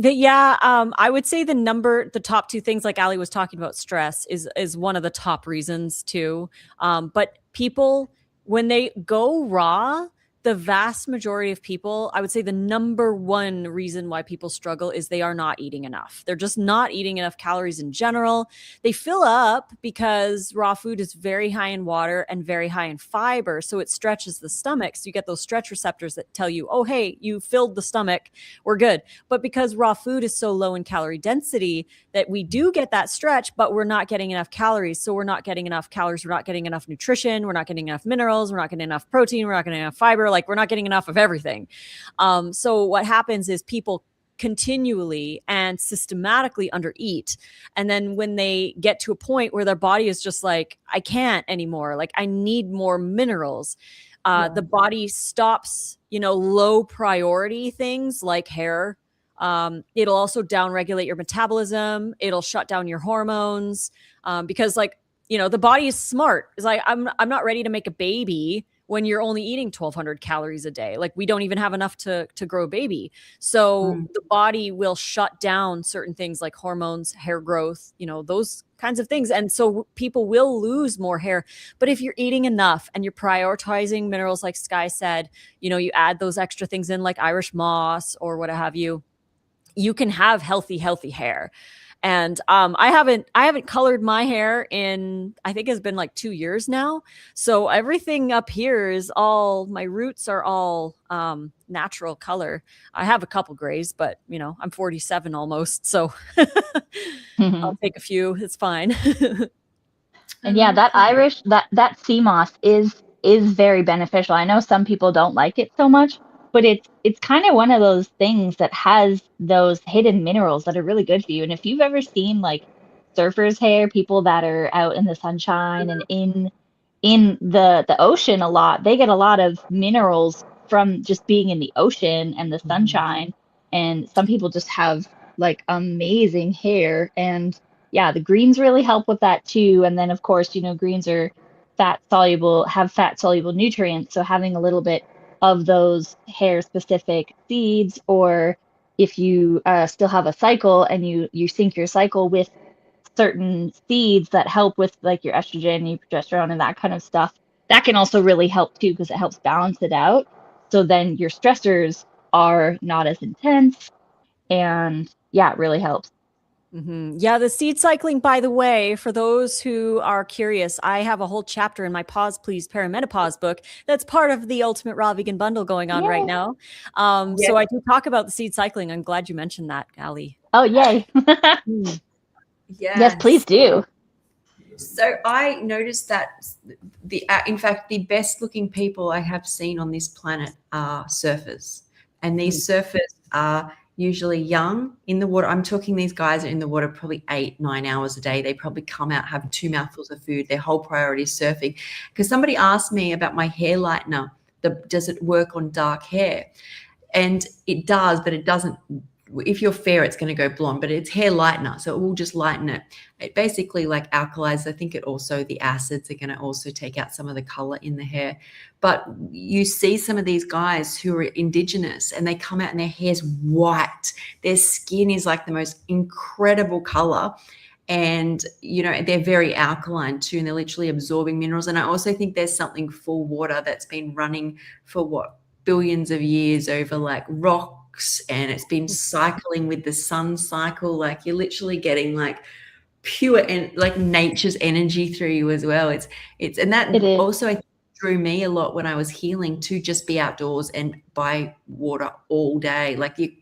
I would say the top 2 things, like Ali was talking about, stress is one of the top reasons too. But people, when they go raw, the vast majority of people, I would say the number 1 reason why people struggle is they are not eating enough. They're just not eating enough calories in general. They fill up because raw food is very high in water and very high in fiber. So it stretches the stomach. So you get those stretch receptors that tell you, oh, hey, you filled the stomach, we're good. But because raw food is so low in calorie density, that we do get that stretch, but we're not getting enough calories. So we're not getting enough calories. We're not getting enough nutrition. We're not getting enough minerals. We're not getting enough protein. We're not getting enough fiber. Like, we're not getting enough of everything. So what happens is people continually and systematically undereat. And then when they get to a point where their body is just like, I can't anymore, like I need more minerals, the body stops, low priority things like hair. It'll also downregulate your metabolism. It'll shut down your hormones, because the body is smart. It's like, I'm not ready to make a baby when you're only eating 1,200 calories a day. Like, we don't even have enough to grow a baby. So the body will shut down certain things like hormones, hair growth, those kinds of things. And so people will lose more hair. But if you're eating enough and you're prioritizing minerals, like Sky said, you add those extra things in like Irish moss or what have you, you can have healthy hair. And I haven't colored my hair in, I think it's been like 2 years now. So everything up here is all, my roots are all natural color. I have a couple grays, but you know, I'm 47 almost, so I'll take a few. It's fine. And yeah, that Irish, that sea moss is very beneficial. I know some people don't like it so much, but it's kind of one of those things that has those hidden minerals that are really good for you. And if you've ever seen like surfers' hair, people that are out in the sunshine and in the ocean a lot, they get a lot of minerals from just being in the ocean and the sunshine. And some people just have like amazing hair. And yeah, the greens really help with that too. And then of course, you know, greens are have fat soluble nutrients. So having a little bit of those hair specific seeds, or if you still have a cycle and you sync your cycle with certain seeds that help with like your estrogen, your progesterone, and that kind of stuff, that can also really help too, because it helps balance it out. So then your stressors are not as intense, and yeah, it really helps. Yeah, the seed cycling, by the way, for those who are curious, I have a whole chapter in my Pause Please Perimenopause book that's part of the Ultimate Raw Vegan Bundle going on right now. So I do talk about the seed cycling. I'm glad you mentioned that, Ali. Oh, yay. Yes, please do. So I noticed that in fact, the best looking people I have seen on this planet are surfers, and these surfers are usually young in the water. I'm talking, these guys are in the water probably 8-9 hours a day. They probably come out, have 2 mouthfuls of food. Their whole priority is surfing. Because somebody asked me about my hair lightener, does it work on dark hair? And it does, but it doesn't. If you're fair, it's going to go blonde, but it's hair lightener, so it will just lighten it. It basically like alkalizes. I think it also, the acids are going to also take out some of the color in the hair. But you see some of these guys who are indigenous and they come out and their hair's white. Their skin is like the most incredible color. And, you know, they're very alkaline too, and they're literally absorbing minerals. And I also think there's something for water that's been running for billions of years over like rocks, and it's been cycling with the sun cycle. Like you're literally getting like pure and like nature's energy through you as well. And that also I think drew me a lot when I was healing, to just be outdoors and by water all day. Like the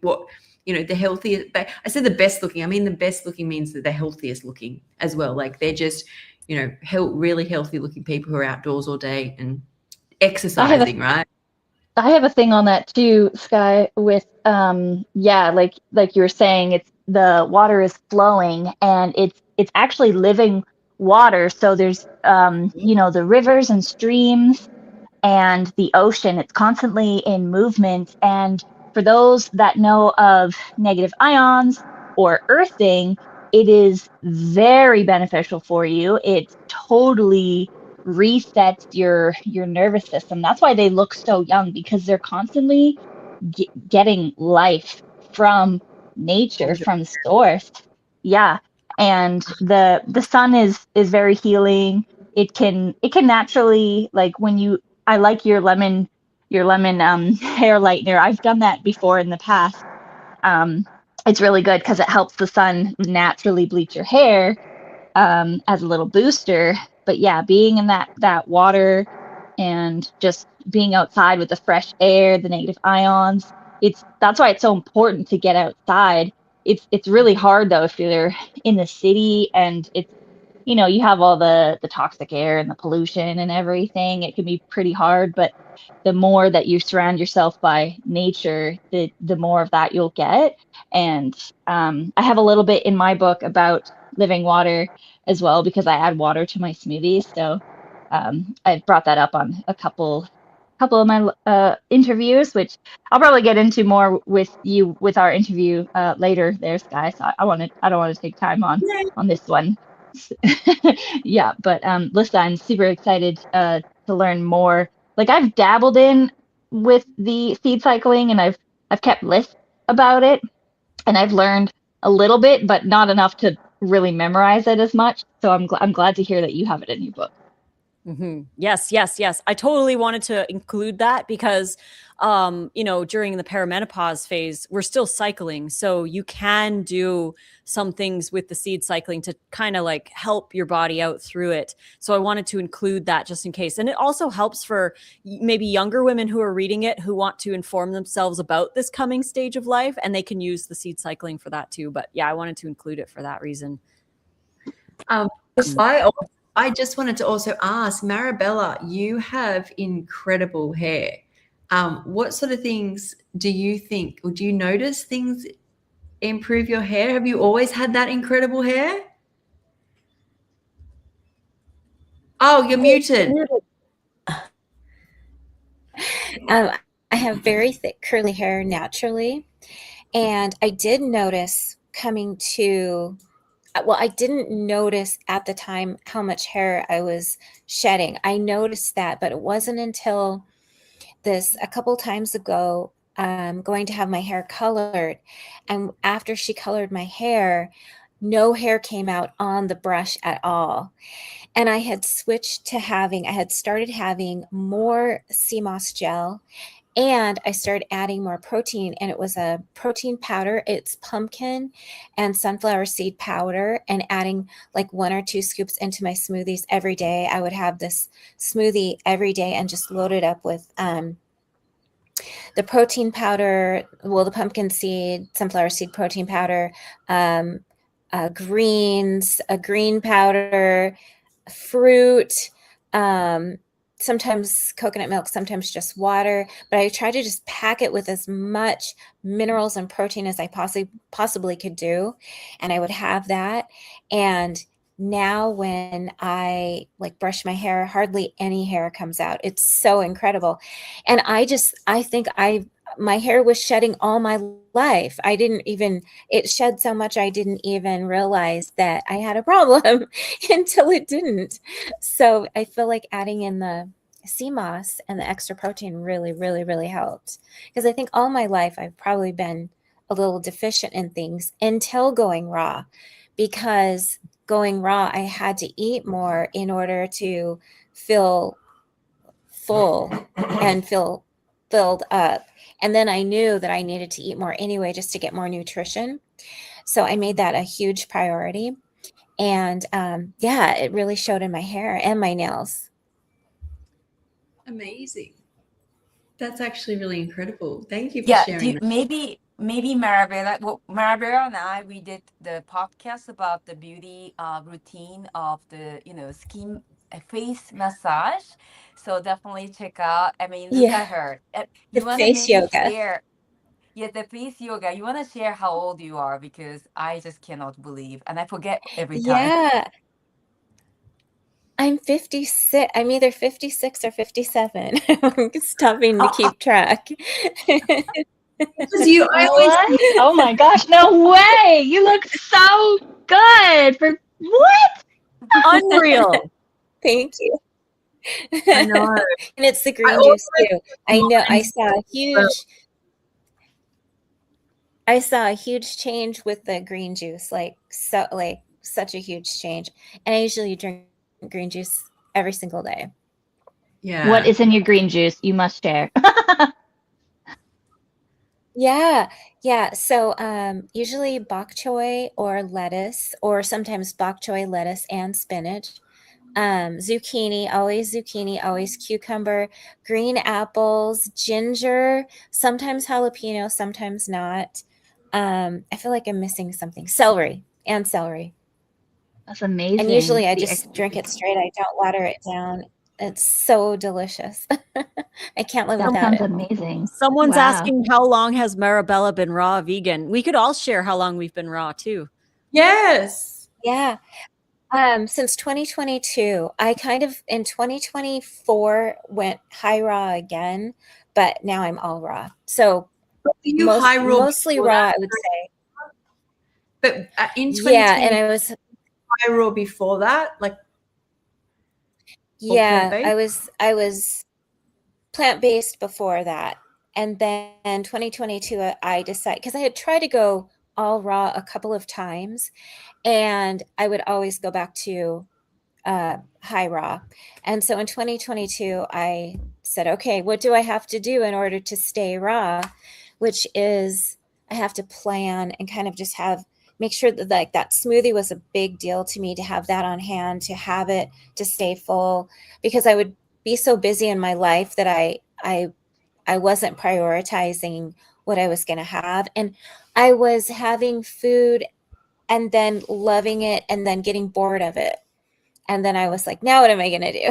healthiest, I said the best looking, I mean the best looking means that they're healthiest looking as well. Like they're just, you know, really healthy looking people who are outdoors all day and exercising, right? I have a thing on that too, Sky, with like you were saying, it's the water is flowing and it's actually living water. So there's you know, the rivers and streams and the ocean, it's constantly in movement. And for those that know of negative ions or earthing, it is very beneficial for you. It totally resets your nervous system. That's why they look so young, because they're constantly getting life from nature, from source. Yeah. And the sun is very healing. It can naturally, like I like your lemon hair lightener. I've done that before in the past. It's really good because it helps the sun naturally bleach your hair as a little booster. But yeah, being in that water and just being outside with the fresh air, the negative ions, that's why it's so important to get outside. It's really hard though if you're in the city and it's, you know, you have all the toxic air and the pollution and everything. It can be pretty hard, but the more that you surround yourself by nature, the more of that you'll get. And I have a little bit in my book about living water as well, because I add water to my smoothies. So I brought that up on a couple of my interviews, which I'll probably get into more with you with our interview later there, Sky. So I don't want to take time on this one. Yeah, but Lissa, I'm super excited to learn more. Like I've dabbled in with the seed cycling and I've kept lists about it, and I've learned a little bit, but not enough to really memorize it as much. So I'm glad to hear that you have it in your book. Yes, yes, yes. I totally wanted to include that because, during the perimenopause phase, we're still cycling. So you can do some things with the seed cycling to kind of like help your body out through it. So I wanted to include that just in case. And it also helps for maybe younger women who are reading it, who want to inform themselves about this coming stage of life, and they can use the seed cycling for that too. But yeah, I wanted to include it for that reason. I just wanted to also ask, Marabella, you have incredible hair. What sort of things do you think, or do you notice things improve your hair? Have you always had that incredible hair? Oh, you're muted. I have very thick curly hair naturally, and I did notice I didn't notice at the time how much hair I was shedding. I noticed that, but it wasn't until a couple times ago, going to have my hair colored. And after she colored my hair, no hair came out on the brush at all. And I had started having more sea moss gel, and I started adding more protein, and it was a protein powder. It's pumpkin and sunflower seed powder, and adding like 1 or 2 scoops into my smoothies every day. I would have this smoothie every day and just load it up with the protein powder, the pumpkin seed, sunflower seed protein powder, greens, a green powder, fruit, sometimes coconut milk, sometimes just water. But I try to just pack it with as much minerals and protein as I possibly could do. And I would have that. And now when I brush my hair, hardly any hair comes out. It's so incredible. And I think my hair was shedding all my life. It shed so much I didn't even realize that I had a problem until it didn't. So I feel like adding in the sea moss and the extra protein really, really, really helped. Because I think all my life I've probably been a little deficient in things until going raw. Because going raw, I had to eat more in order to feel full and feel filled up. And then I knew that I needed to eat more anyway, just to get more nutrition. So I made that a huge priority. And it really showed in my hair and my nails. Amazing. That's actually really incredible. Thank you for sharing that. Maybe Marabella, Marabella and I, we did the podcast about the beauty routine of the skin face massage. So definitely check out. I mean, look at her. You want to face yoga. share? Yeah, the face yoga. You want to share how old you are, because I just cannot believe, and I forget every time. Yeah. I'm 56. I'm either 56 or 57. I'm stopping to keep track. Oh my gosh, no way! You look so good for what? Unreal. Thank you. I know. And it's the green juice too. I know. I saw a huge change with the green juice, such a huge change. And I usually drink green juice every single day. Yeah. What is in your green juice? You must share. Yeah. So usually bok choy or lettuce, or sometimes bok choy, lettuce, and spinach. Zucchini, always cucumber, green apples, ginger, sometimes jalapeno, sometimes not. I feel like I'm missing something. Celery. That's amazing. And usually I just drink it straight. I don't water it down. It's so delicious. I can't live without it. Sounds amazing. Someone's asking, how long has Marabella been raw vegan? We could all share how long we've been raw too. Yes. Yeah. Since 2022, I in 2024 went high raw again, but now I'm all raw. So mostly raw, I would say. But in 2020, and I was high raw before that, I was plant-based before that. And then 2022, I decided, because I had tried to go all raw a couple of times, and I would always go back to high raw. And so in 2022, I said, okay, what do I have to do in order to stay raw? Which is I have to plan and kind of just make sure that like that smoothie was a big deal to me, to have that on hand, to have it, to stay full, because I would be so busy in my life that I wasn't prioritizing what I was going to have. And I was having food and then loving it and then getting bored of it. And then I was like, now what am I going to do?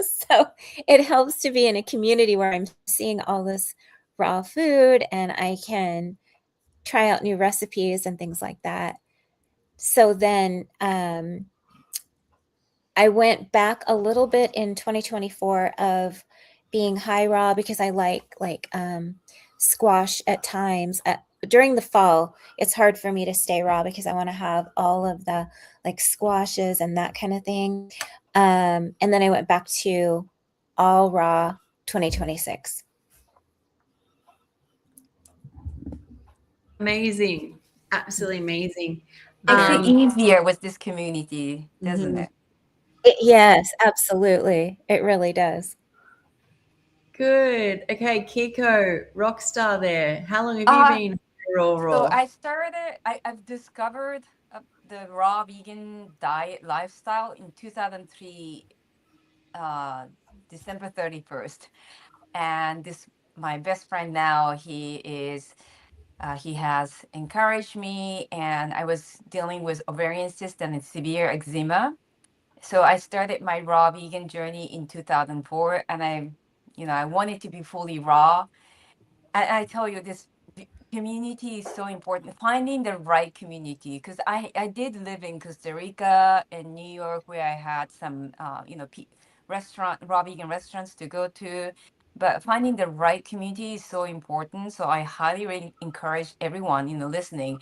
So it helps to be in a community where I'm seeing all this raw food and I can try out new recipes and things like that. So then I went back a little bit in 2024 of being high raw, because I like squash at times. During the fall, it's hard for me to stay raw because I want to have all of the like squashes and that kind of thing. And then I went back to all raw 2026. Amazing. Absolutely amazing. Makes it easier with this community, doesn't it? Yes, absolutely. It really does. Good. Okay, Kiko, rock star there. How long have you been raw? So I've discovered the raw vegan diet lifestyle in 2003, December 31st. And my best friend now, he has encouraged me, and I was dealing with ovarian cyst and severe eczema. So I started my raw vegan journey in 2004, and I wanted to be fully raw. And I tell you, this community is so important. Finding the right community, because I did live in Costa Rica and New York, where I had some raw vegan restaurants to go to. But finding the right community is so important. So I highly encourage everyone, listening,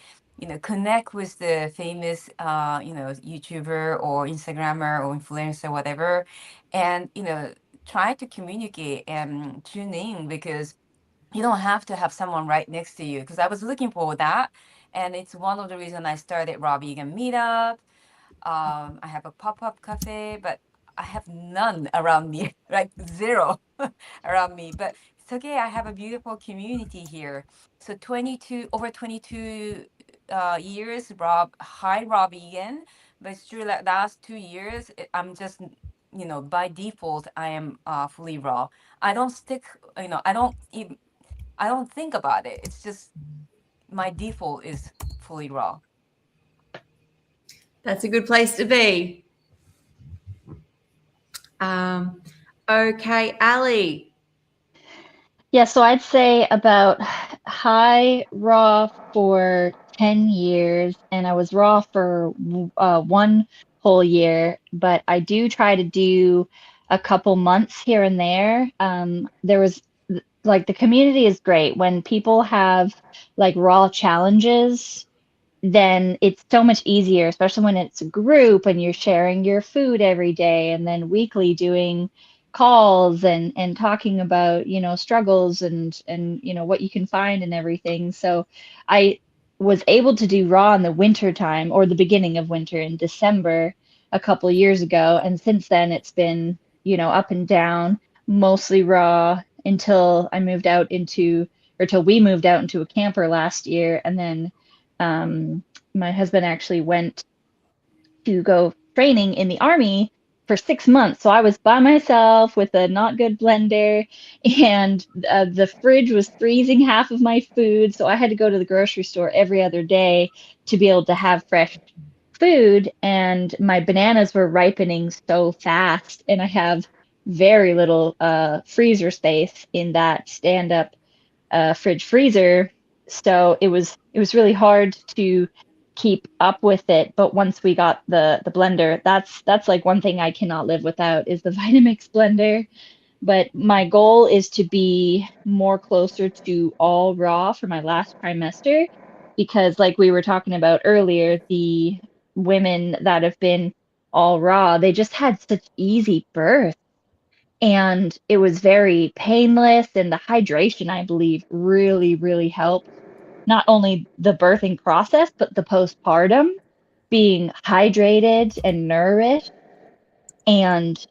connect with the famous, YouTuber or Instagrammer or influencer, whatever, and, try to communicate and tune in, because you don't have to have someone right next to you. Because I was looking for that, and it's one of the reasons I started Raw Vegan Meetup. I have a pop-up cafe, but I have none around me, like zero around me. But it's okay. I have a beautiful community here. So over 22 years, high raw vegan. But it's true that last 2 years, I'm just, by default, I am fully raw. I don't stick, I don't think about it. It's just my default is fully raw. That's a good place to be. Okay, Ali. Yeah, so I'd say about high raw for 10 years, and I was raw for 1 whole year, but I do try to do a couple months here and there. There was like the community is great when people have like raw challenges, then it's so much easier, especially when it's a group and you're sharing your food every day, and then weekly doing calls and talking about, struggles and what you can find and everything. So I was able to do raw in the winter time, or the beginning of winter in December a couple of years ago. And since then it's been, up and down, mostly raw until I moved out into, or till we moved out into a camper last year. And then my husband actually went to go training in the army for 6 months. So I was by myself with a not good blender, and the fridge was freezing half of my food. So I had to go to the grocery store every other day to be able to have fresh food. And my bananas were ripening so fast, and I have very little freezer space in that stand-up fridge freezer. So it was really hard to keep up with it. But once we got the blender, that's like one thing I cannot live without, is the Vitamix blender. But my goal is to be more closer to all raw for my last trimester, because like we were talking about earlier, the women that have been all raw, they just had such easy birth, and it was very painless, and the hydration, I believe, really, really helped not only the birthing process, but the postpartum, being hydrated and nourished. and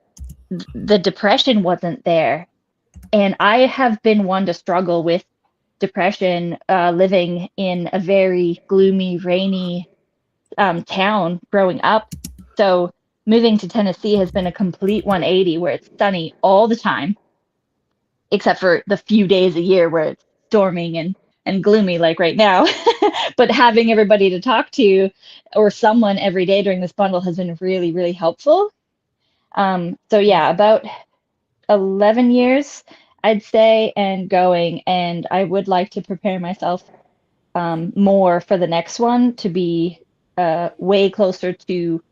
the depression wasn't there. And I have been one to struggle with depression, living in a very gloomy, rainy town growing up. So moving to Tennessee has been a complete 180 where it's sunny all the time, except for the few days a year where it's storming and gloomy like right now. But having everybody to talk to or someone every day during this bundle has been really, really helpful. So yeah, about 11 years, I'd say, and going, and I would like to prepare myself more for the next one to be way closer to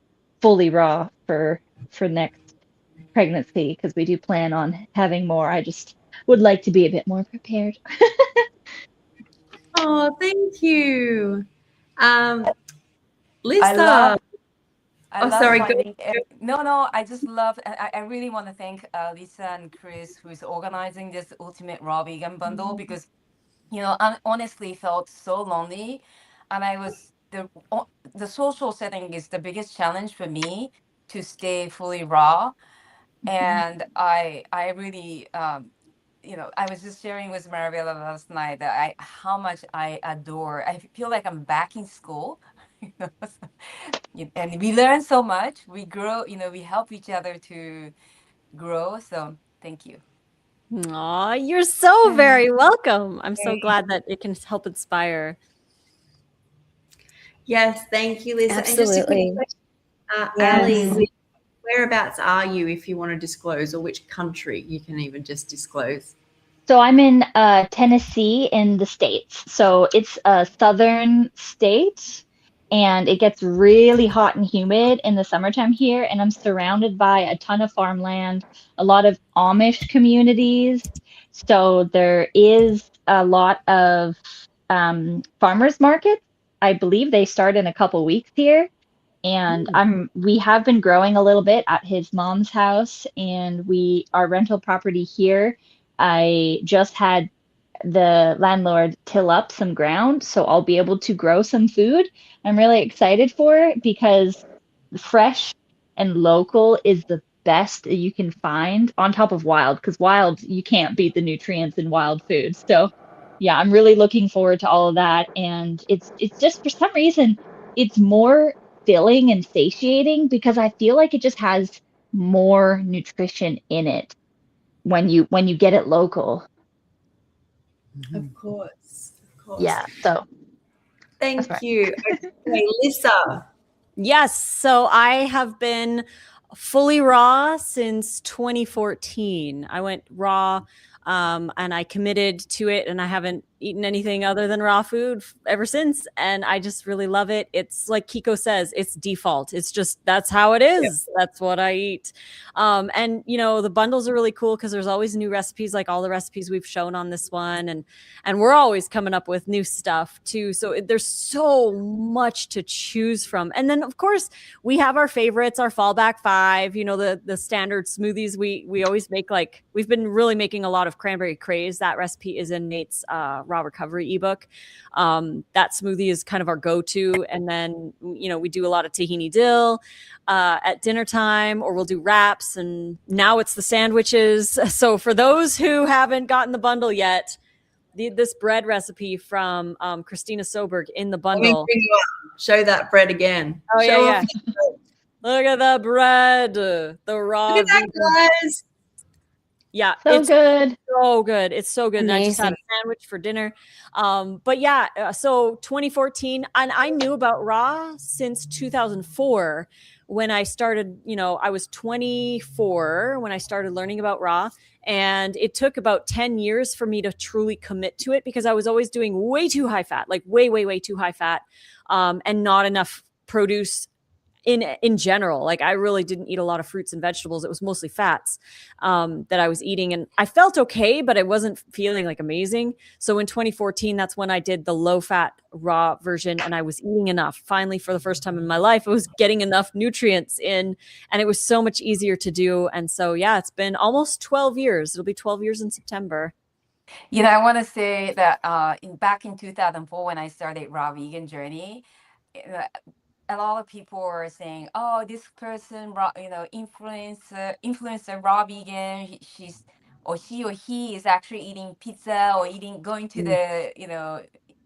fully raw for next pregnancy, because we do plan on having more. I just would like to be a bit more prepared. Oh, thank you. Lissa. I love sorry. finding no, I just love, I really want to thank Lissa and Chris, who's organizing this Ultimate Raw Vegan Bundle, because, you know, I honestly felt so lonely, and I was, the social setting is the biggest challenge for me to stay fully raw. And I really, you know, I was just sharing with Marabella last night that how much I adore. I feel like I'm back in school, you know, and we learn so much. We grow, you know, we help each other to grow. So thank you. Aw, you're so very welcome. I'm so glad that it can help inspire. Yes, thank you, Lissa. Absolutely. And just a quick question, Yes. Ali, whereabouts are you, if you want to disclose, or which country? You can even just disclose. So I'm in Tennessee in the States. So it's a southern state, and it gets really hot and humid in the summertime here. And I'm surrounded by a ton of farmland, a lot of Amish communities. So there is a lot of farmers markets. I believe they start in a couple weeks here. And we have been growing a little bit at his mom's house, and our rental property here, I just had the landlord till up some ground, so I'll be able to grow some food. I'm really excited for it because fresh and local is the best that you can find on top of wild, because wild, you can't beat the nutrients in wild food. So yeah, I'm really looking forward to all of that. And it's just, for some reason, it's more filling and satiating because I feel like it just has more nutrition in it when you get it local. Of course. Yeah, so Thank right. you. Okay, Lissa. Yes. So I have been fully raw since 2014. I went raw and I committed to it, and I haven't eaten anything other than raw food ever since. And I just really love it. It's like Kiko says, it's default. It's just, that's how it is. Yep. That's what I eat. And you know, the bundles are really cool because there's always new recipes, like all the recipes we've shown on this one. And we're always coming up with new stuff too. So there's so much to choose from. And then of course we have our favorites, our fallback 5, you know, the standard smoothies we always make. Like, we've been really making a lot of cranberry craze. That recipe is in Nate's Raw Recovery ebook. That smoothie is kind of our go-to. And then, you know, we do a lot of tahini dill at dinner time, or we'll do wraps, and now it's the sandwiches. So for those who haven't gotten the bundle yet, this bread recipe from Christina Soberg in the bundle. Show that bread again. Oh, yeah. Look at the bread. The raw. Look at that, guys. Yeah, it's good. So good. It's so good. Amazing. And I just had a sandwich for dinner. But yeah, so 2014, and I knew about raw since 2004 when I started, you know, I was 24 when I started learning about raw. And it took about 10 years for me to truly commit to it because I was always doing way too high fat, like way too high fat, and not enough produce in general. Like, I really didn't eat a lot of fruits and vegetables. It was mostly fats that I was eating, and I felt okay, but I wasn't feeling like amazing. So in 2014, that's when I did the low fat raw version, and I was eating enough. Finally, for the first time in my life, I was getting enough nutrients in, and it was so much easier to do. And so, yeah, it's been almost 12 years. It'll be 12 years in September. You know, I want to say that back in 2004, when I started Raw Vegan Journey, a lot of people are saying, "Oh, this person, influencer raw vegan. She's or she or he is actually eating pizza or going to the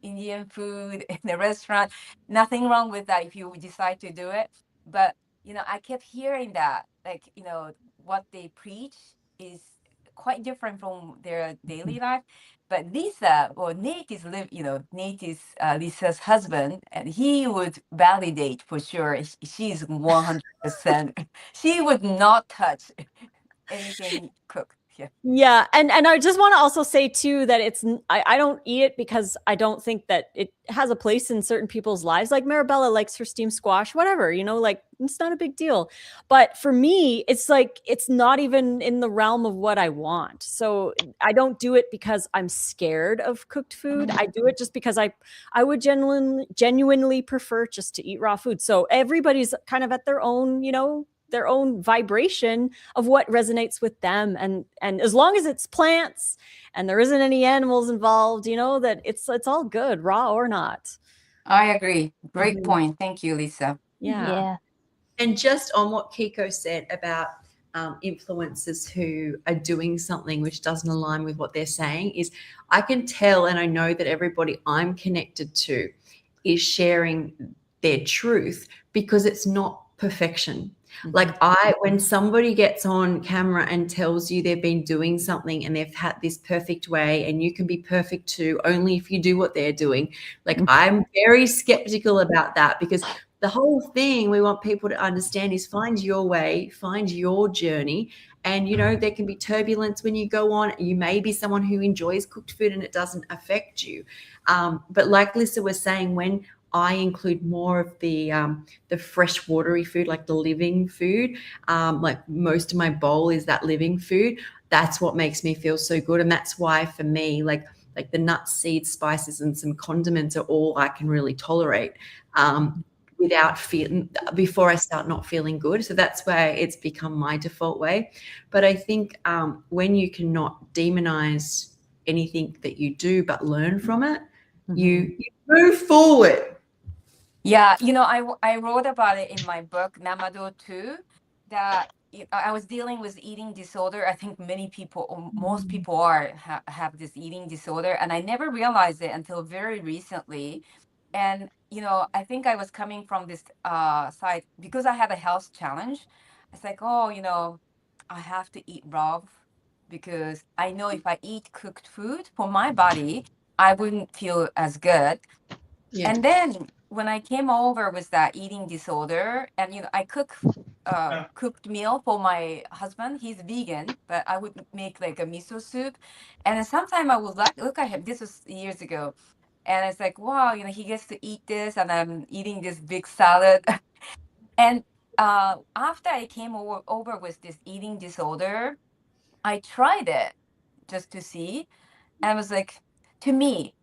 Indian food in the restaurant. Nothing wrong with that if you decide to do it." But I kept hearing that, like, what they preach is quite different from their daily life. But Lissa, or Nate is Nate is Lissa's husband, and he would validate for sure. She's 100%. She would not touch anything cooked. Yeah. Yeah, and I just want to also say too that I don't eat it because I don't think that it has a place in certain people's lives. Like Marabella likes her steamed squash, whatever, like it's not a big deal. But for me, it's like it's not even in the realm of what I want. So I don't do it because I'm scared of cooked food. I do it just because I would genuinely prefer just to eat raw food. So everybody's kind of at their own, their own vibration of what resonates with them, and as long as it's plants and there isn't any animals involved, that it's all good, raw or not. I agree. Great point. Thank you, Lissa. Yeah. And just on what Kiko said about influencers who are doing something which doesn't align with what they're saying, is I can tell, and I know that everybody I'm connected to is sharing their truth because it's not perfection. Like when somebody gets on camera and tells you they've been doing something and they've had this perfect way, and you can be perfect too, only if you do what they're doing. Like I'm very skeptical about that, because the whole thing we want people to understand is find your way, find your journey. And, there can be turbulence when you go on. You may be someone who enjoys cooked food and it doesn't affect you. But like Lissa was saying, when I include more of the fresh watery food, like the living food, like most of my bowl is that living food. That's what makes me feel so good. And that's why for me, like the nuts, seeds, spices, and some condiments are all I can really tolerate before I start not feeling good. So that's where it's become my default way. But I think when you cannot demonize anything that you do, but learn from it, you move forward. Yeah, I wrote about it in my book, Namado 2, that I was dealing with eating disorder. I think many people, or most people have this eating disorder, and I never realized it until very recently. And, I think I was coming from this side because I had a health challenge. It's like, oh, I have to eat raw because I know if I eat cooked food for my body, I wouldn't feel as good. Yeah. And then when I came over with that eating disorder, and I cooked meal for my husband. He's vegan, but I would make like a miso soup, and then sometime I would look at him. This was years ago, and it's like, wow, he gets to eat this, and I'm eating this big salad. And after I came over with this eating disorder, I tried it just to see, and I was like, to me,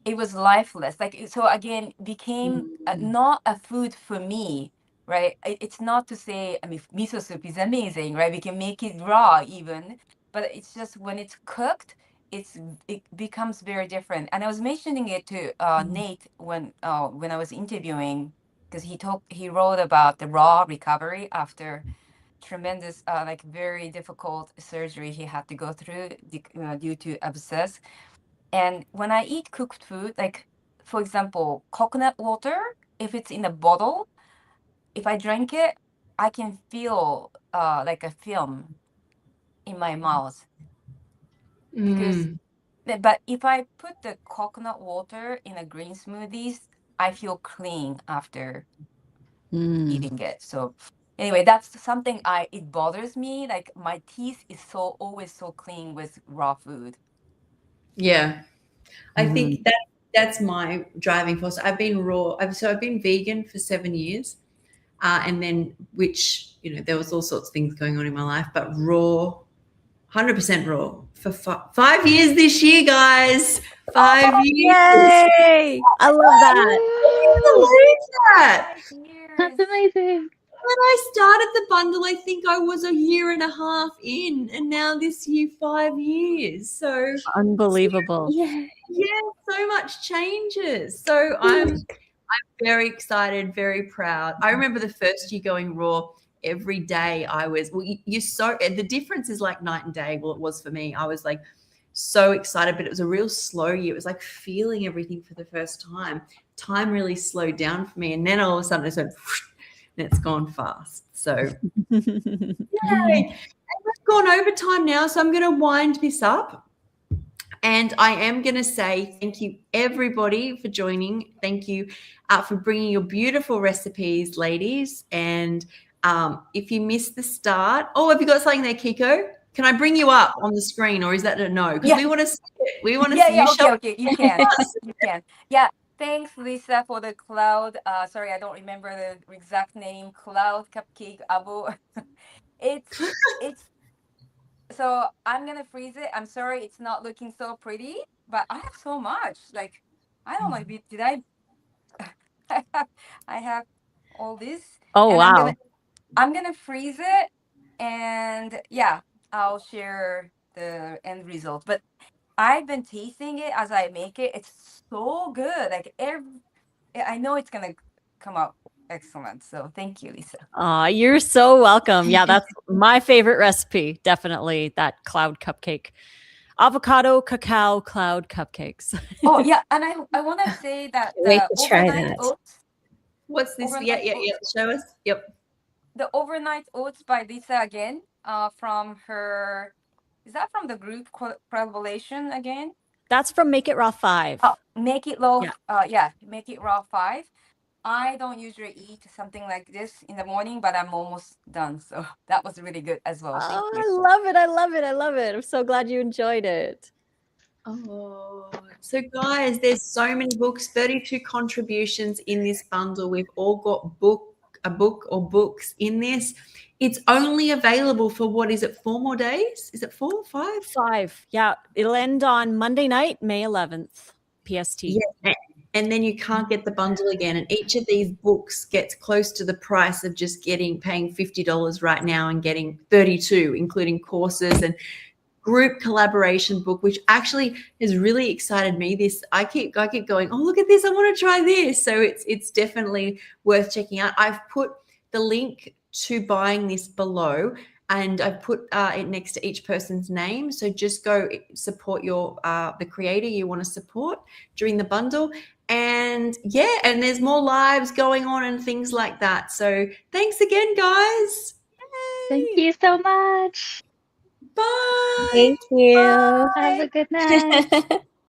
it was lifeless. Like, so again, became not a food for me, right? It's not to say, I mean, miso soup is amazing, right? We can make it raw even, but it's just when it's cooked, it becomes very different. And I was mentioning it to Nate when I was interviewing, because he wrote about the raw recovery after tremendous, like very difficult surgery he had to go through due to abscess. And when I eat cooked food, like, for example, coconut water, if it's in a bottle, if I drink it, I can feel like a film in my mouth. Because, but if I put the coconut water in a green smoothies, I feel clean after eating it. So anyway, that's something it bothers me. Like my teeth is always so clean with raw food. Yeah. I think that's my driving force. I've been I've been vegan for 7 years, and then there was all sorts of things going on in my life, but raw, 100% raw for 5 years this year, guys. 5 years. Yay! I love that. That. That's amazing. When I started the bundle, I think I was a year and a half in, and now this year, 5 years. So unbelievable. Yeah. Yeah, so much changes. So I'm Very excited, very proud. I remember the first year going raw. Every day I was, well, the difference is like night and day. Well, it was for me. I was like so excited, but it was a real slow year. It was like feeling everything for the first time. Time really slowed down for me. And then all of a sudden it went, and it's gone fast. So yay. And we've gone over time now. So I'm going to wind this up. And I am going to say thank you, everybody, for joining. Thank you for bringing your beautiful recipes, ladies. And if you missed the start, have you got something there, Kiko? Can I bring you up on the screen, or is that a no? Because we want to see it. We want to see you. Okay, you can. You can. Yeah. Thanks, Lisa, for the cloud. Sorry, I don't remember the exact name. Cloud cupcake avo. It's. So I'm gonna freeze it. I'm sorry, it's not looking so pretty, but I have so much. Like, I don't know. Did I? I have all this. Oh, and wow. I'm gonna freeze it, and yeah, I'll share the end result. But I've been tasting it as I make it. It's so good. Like I know it's gonna come out excellent. So thank you, Lisa. You're so welcome. Yeah, that's my favorite recipe. Definitely that cloud cupcake. Avocado cacao cloud cupcakes. Oh yeah, and I want to say that Wait the to try overnight that. oats. What's this? Overnight Yeah. oats. Show us. Yep. The overnight oats by Lissa again. From her. Is that from the group collaboration again? That's from Make It Raw 5. Make It Raw. Yeah. Make It Raw 5. I don't usually eat something like this in the morning, but I'm almost done. So that was really good as well. Thank you. I love it. I love it. I love it. I'm so glad you enjoyed it. So guys, there's so many books, 32 contributions in this bundle. We've all got a book or books in this. It's only available for, what is it, 4 more days? Is it 4, 5? 5. Yeah. It'll end on Monday night, May 11th, PST. Yeah. And then you can't get the bundle again. And each of these books gets close to the price of just paying $50 right now and getting 32, including courses and group collaboration book, which actually has really excited me. I keep going, oh, look at this, I want to try this. So it's definitely worth checking out. I've put the link to buying this below, and I've put it next to each person's name. So just go support the creator you want to support during the bundle. And yeah, and there's more lives going on and things like that. So thanks again, guys. Thank you so much. Bye. Thank you. Have a good night.